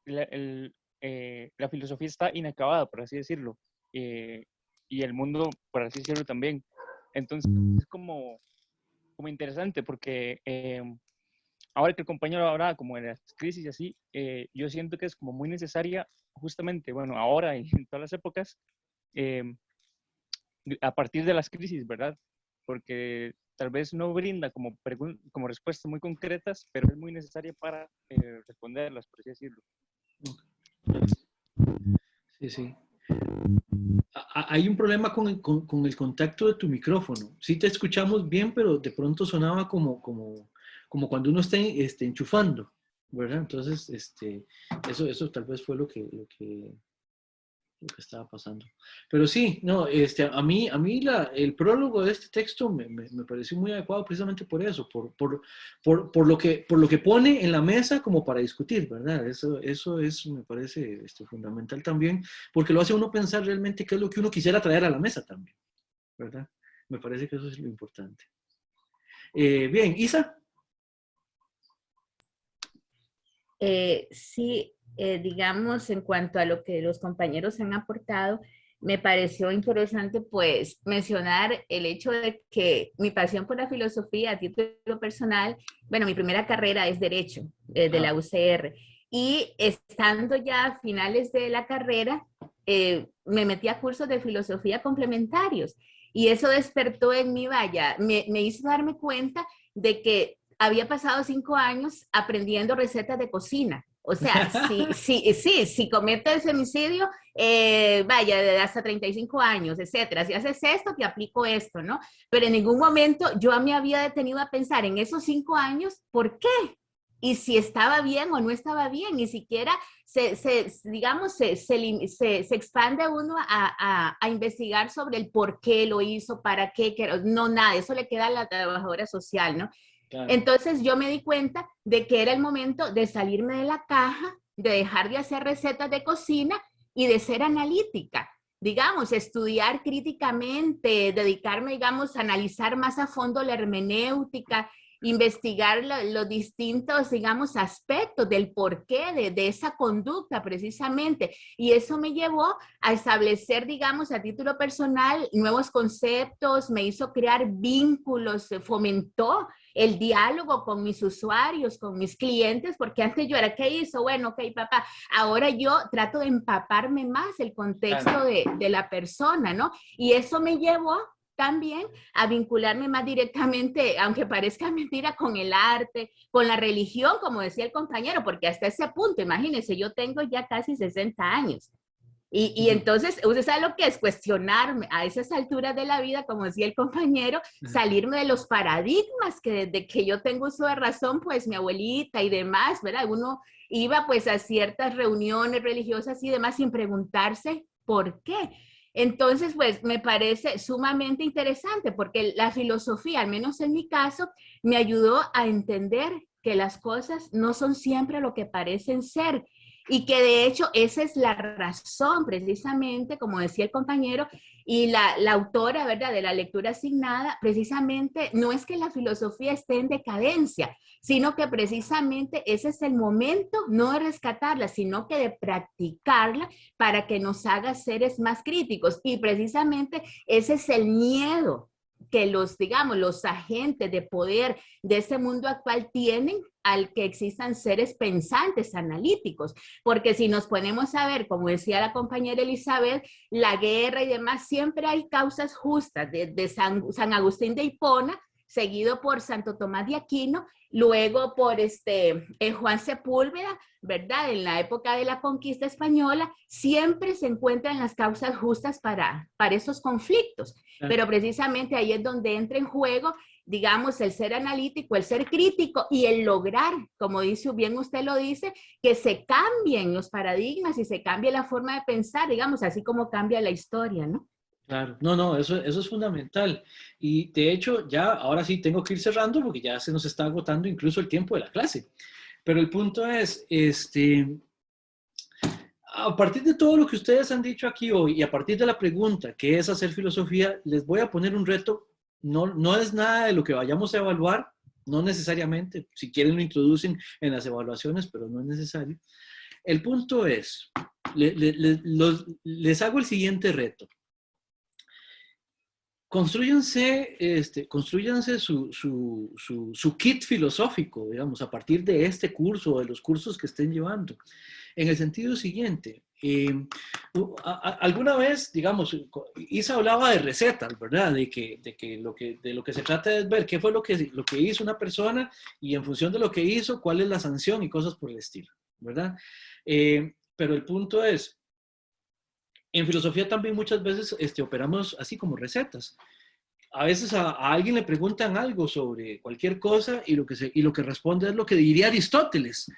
la filosofía está inacabada, por así decirlo, y el mundo, por así decirlo, también. Entonces, es como interesante porque ahora que el compañero hablaba como de las crisis y así, yo siento que es como muy necesaria justamente, bueno, ahora y en todas las épocas, a partir de las crisis, ¿verdad? Porque tal vez no brinda como respuestas muy concretas, pero es muy necesaria para responderlas, por así decirlo. Sí, sí. Hay un problema con el contacto de tu micrófono. Sí te escuchamos bien, pero de pronto sonaba como cuando uno está enchufando, ¿verdad? Entonces, eso tal vez fue lo que estaba pasando. Pero sí, no, a mí el prólogo de este texto me pareció muy adecuado precisamente por eso, por lo que pone en la mesa como para discutir, ¿verdad? Eso es, me parece fundamental también, porque lo hace a uno pensar realmente qué es lo que uno quisiera traer a la mesa también, ¿verdad? Me parece que eso es lo importante. Bien, Isa. Sí, digamos, en cuanto a lo que los compañeros han aportado, me pareció interesante pues mencionar el hecho de que mi pasión por la filosofía a título personal, bueno, mi primera carrera es Derecho de la UCR y estando ya a finales de la carrera me metí a cursos de filosofía complementarios y eso despertó en mí, vaya, me hizo darme cuenta de que había pasado 5 años aprendiendo recetas de cocina. O sea, si cometo el femicidio, vaya, de hasta 35 años, etcétera. Si haces esto, te aplico esto, ¿no? Pero en ningún momento yo me había detenido a pensar en esos 5 años, ¿por qué? Y si estaba bien o no estaba bien, ni siquiera digamos, se expande uno a investigar sobre el por qué lo hizo, para qué, no, nada, eso le queda a la trabajadora social, ¿no? Claro. Entonces yo me di cuenta de que era el momento de salirme de la caja, de dejar de hacer recetas de cocina y de ser analítica. Digamos, estudiar críticamente, dedicarme, digamos, a analizar más a fondo la hermenéutica, investigar los distintos, digamos, aspectos del porqué de esa conducta precisamente. Y eso me llevó a establecer, digamos, a título personal, nuevos conceptos, me hizo crear vínculos, fomentó el diálogo con mis usuarios, con mis clientes, porque antes yo era, ¿qué hizo? Bueno, ok, papá. Ahora yo trato de empaparme más el contexto de la persona, ¿no? Y eso me llevó también a vincularme más directamente, aunque parezca mentira, con el arte, con la religión, como decía el compañero, porque hasta ese punto, imagínense, yo tengo ya casi 60 años. Y entonces, usted sabe lo que es cuestionarme a esas alturas de la vida, como decía el compañero, salirme de los paradigmas que desde que yo tengo uso de razón, pues mi abuelita y demás, ¿verdad? Uno iba pues a ciertas reuniones religiosas y demás sin preguntarse por qué. Entonces, pues me parece sumamente interesante porque la filosofía, al menos en mi caso, me ayudó a entender que las cosas no son siempre lo que parecen ser y que de hecho esa es la razón precisamente, como decía el compañero, y la autora, ¿verdad?, de la lectura asignada, precisamente no es que la filosofía esté en decadencia, sino que precisamente ese es el momento, no de rescatarla, sino que de practicarla para que nos haga seres más críticos. Y precisamente ese es el miedo que los, digamos, los agentes de poder de este mundo actual tienen al que existan seres pensantes, analíticos, porque si nos ponemos a ver, como decía la compañera Elizabeth, la guerra y demás, siempre hay causas justas, de San Agustín de Hipona, seguido por Santo Tomás de Aquino, luego por Juan Sepúlveda, ¿verdad? En la época de la conquista española, siempre se encuentran las causas justas para esos conflictos, pero precisamente ahí es donde entra en juego, digamos, el ser analítico, el ser crítico y el lograr, como dice bien usted lo dice, que se cambien los paradigmas y se cambie la forma de pensar, digamos, así como cambia la historia, ¿no? Claro, no, eso es fundamental. Y de hecho, ya ahora sí tengo que ir cerrando porque ya se nos está agotando incluso el tiempo de la clase. Pero el punto es, a partir de todo lo que ustedes han dicho aquí hoy y a partir de la pregunta, ¿qué es hacer filosofía? Les voy a poner un reto. No es nada de lo que vayamos a evaluar, no necesariamente. Si quieren lo introducen en las evaluaciones, pero no es necesario. El punto es, les hago el siguiente reto. Constrúyanse su kit filosófico, digamos, a partir de este curso o de los cursos que estén llevando. En el sentido siguiente, alguna vez, digamos, Isa hablaba de recetas, ¿verdad? De lo que se trata es ver qué fue lo que hizo una persona y en función de lo que hizo, cuál es la sanción y cosas por el estilo, ¿verdad? Pero el punto es, en filosofía también muchas veces operamos así como recetas. A veces a alguien le preguntan algo sobre cualquier cosa y lo que responde es lo que diría Aristóteles.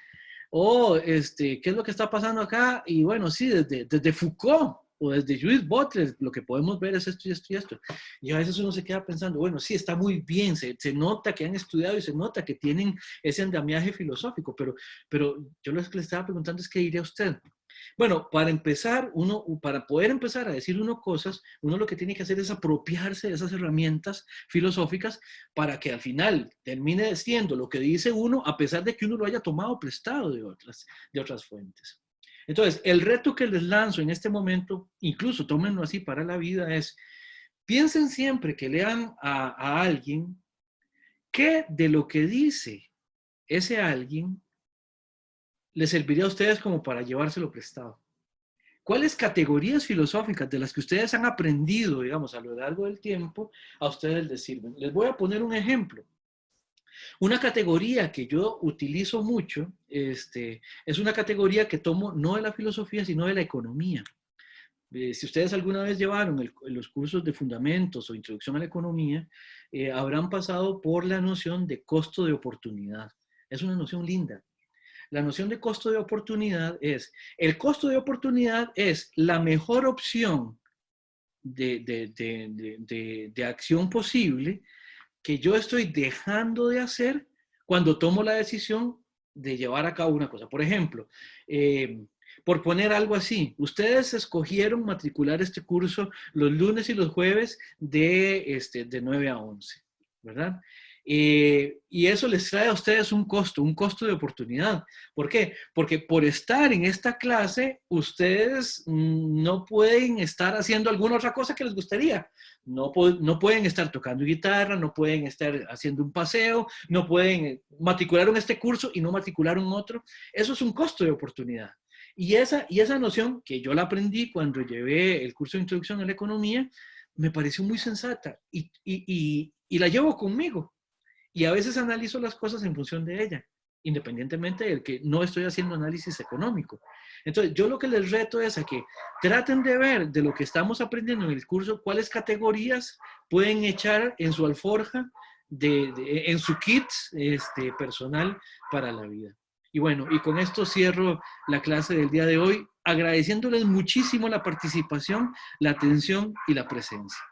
O, ¿qué es lo que está pasando acá? Y bueno, sí, desde Foucault o desde Judith Butler, lo que podemos ver es esto y esto y esto. Y a veces uno se queda pensando, bueno, sí, está muy bien, se nota que han estudiado y se nota que tienen ese andamiaje filosófico, pero yo lo que le estaba preguntando es, ¿qué diría usted? Bueno, para poder empezar a decir cosas, uno lo que tiene que hacer es apropiarse de esas herramientas filosóficas para que al final termine siendo lo que dice uno, a pesar de que uno lo haya tomado prestado de otras fuentes. Entonces, el reto que les lanzo en este momento, incluso tómenlo así para la vida, es piensen siempre que lean a alguien, ¿qué de lo que dice ese alguien les serviría a ustedes como para llevárselo prestado? ¿Cuáles categorías filosóficas de las que ustedes han aprendido, digamos, a lo largo del tiempo, a ustedes les sirven? Les voy a poner un ejemplo. Una categoría que yo utilizo mucho, es una categoría que tomo no de la filosofía, sino de la economía. Si ustedes alguna vez llevaron los cursos de fundamentos o introducción a la economía, habrán pasado por la noción de costo de oportunidad. Es una noción linda. La noción de costo de oportunidad es, el costo de oportunidad es la mejor opción de acción posible que yo estoy dejando de hacer cuando tomo la decisión de llevar a cabo una cosa. Por ejemplo, por poner algo así, ustedes escogieron matricular este curso los lunes y los jueves de 9 a 11, ¿verdad? Y eso les trae a ustedes un costo de oportunidad. ¿Por qué? Porque por estar en esta clase, ustedes no pueden estar haciendo alguna otra cosa que les gustaría. No pueden estar tocando guitarra, no pueden estar haciendo un paseo, no pueden matricularon este curso y no matricularon otro. Eso es un costo de oportunidad. Y esa noción, que yo la aprendí cuando llevé el curso de Introducción a la Economía, me pareció muy sensata y la llevo conmigo. Y a veces analizo las cosas en función de ella, independientemente de que no estoy haciendo análisis económico. Entonces, yo lo que les reto es a que traten de ver de lo que estamos aprendiendo en el curso, cuáles categorías pueden echar en su alforja, en su kit personal para la vida. Y bueno, y con esto cierro la clase del día de hoy, agradeciéndoles muchísimo la participación, la atención y la presencia.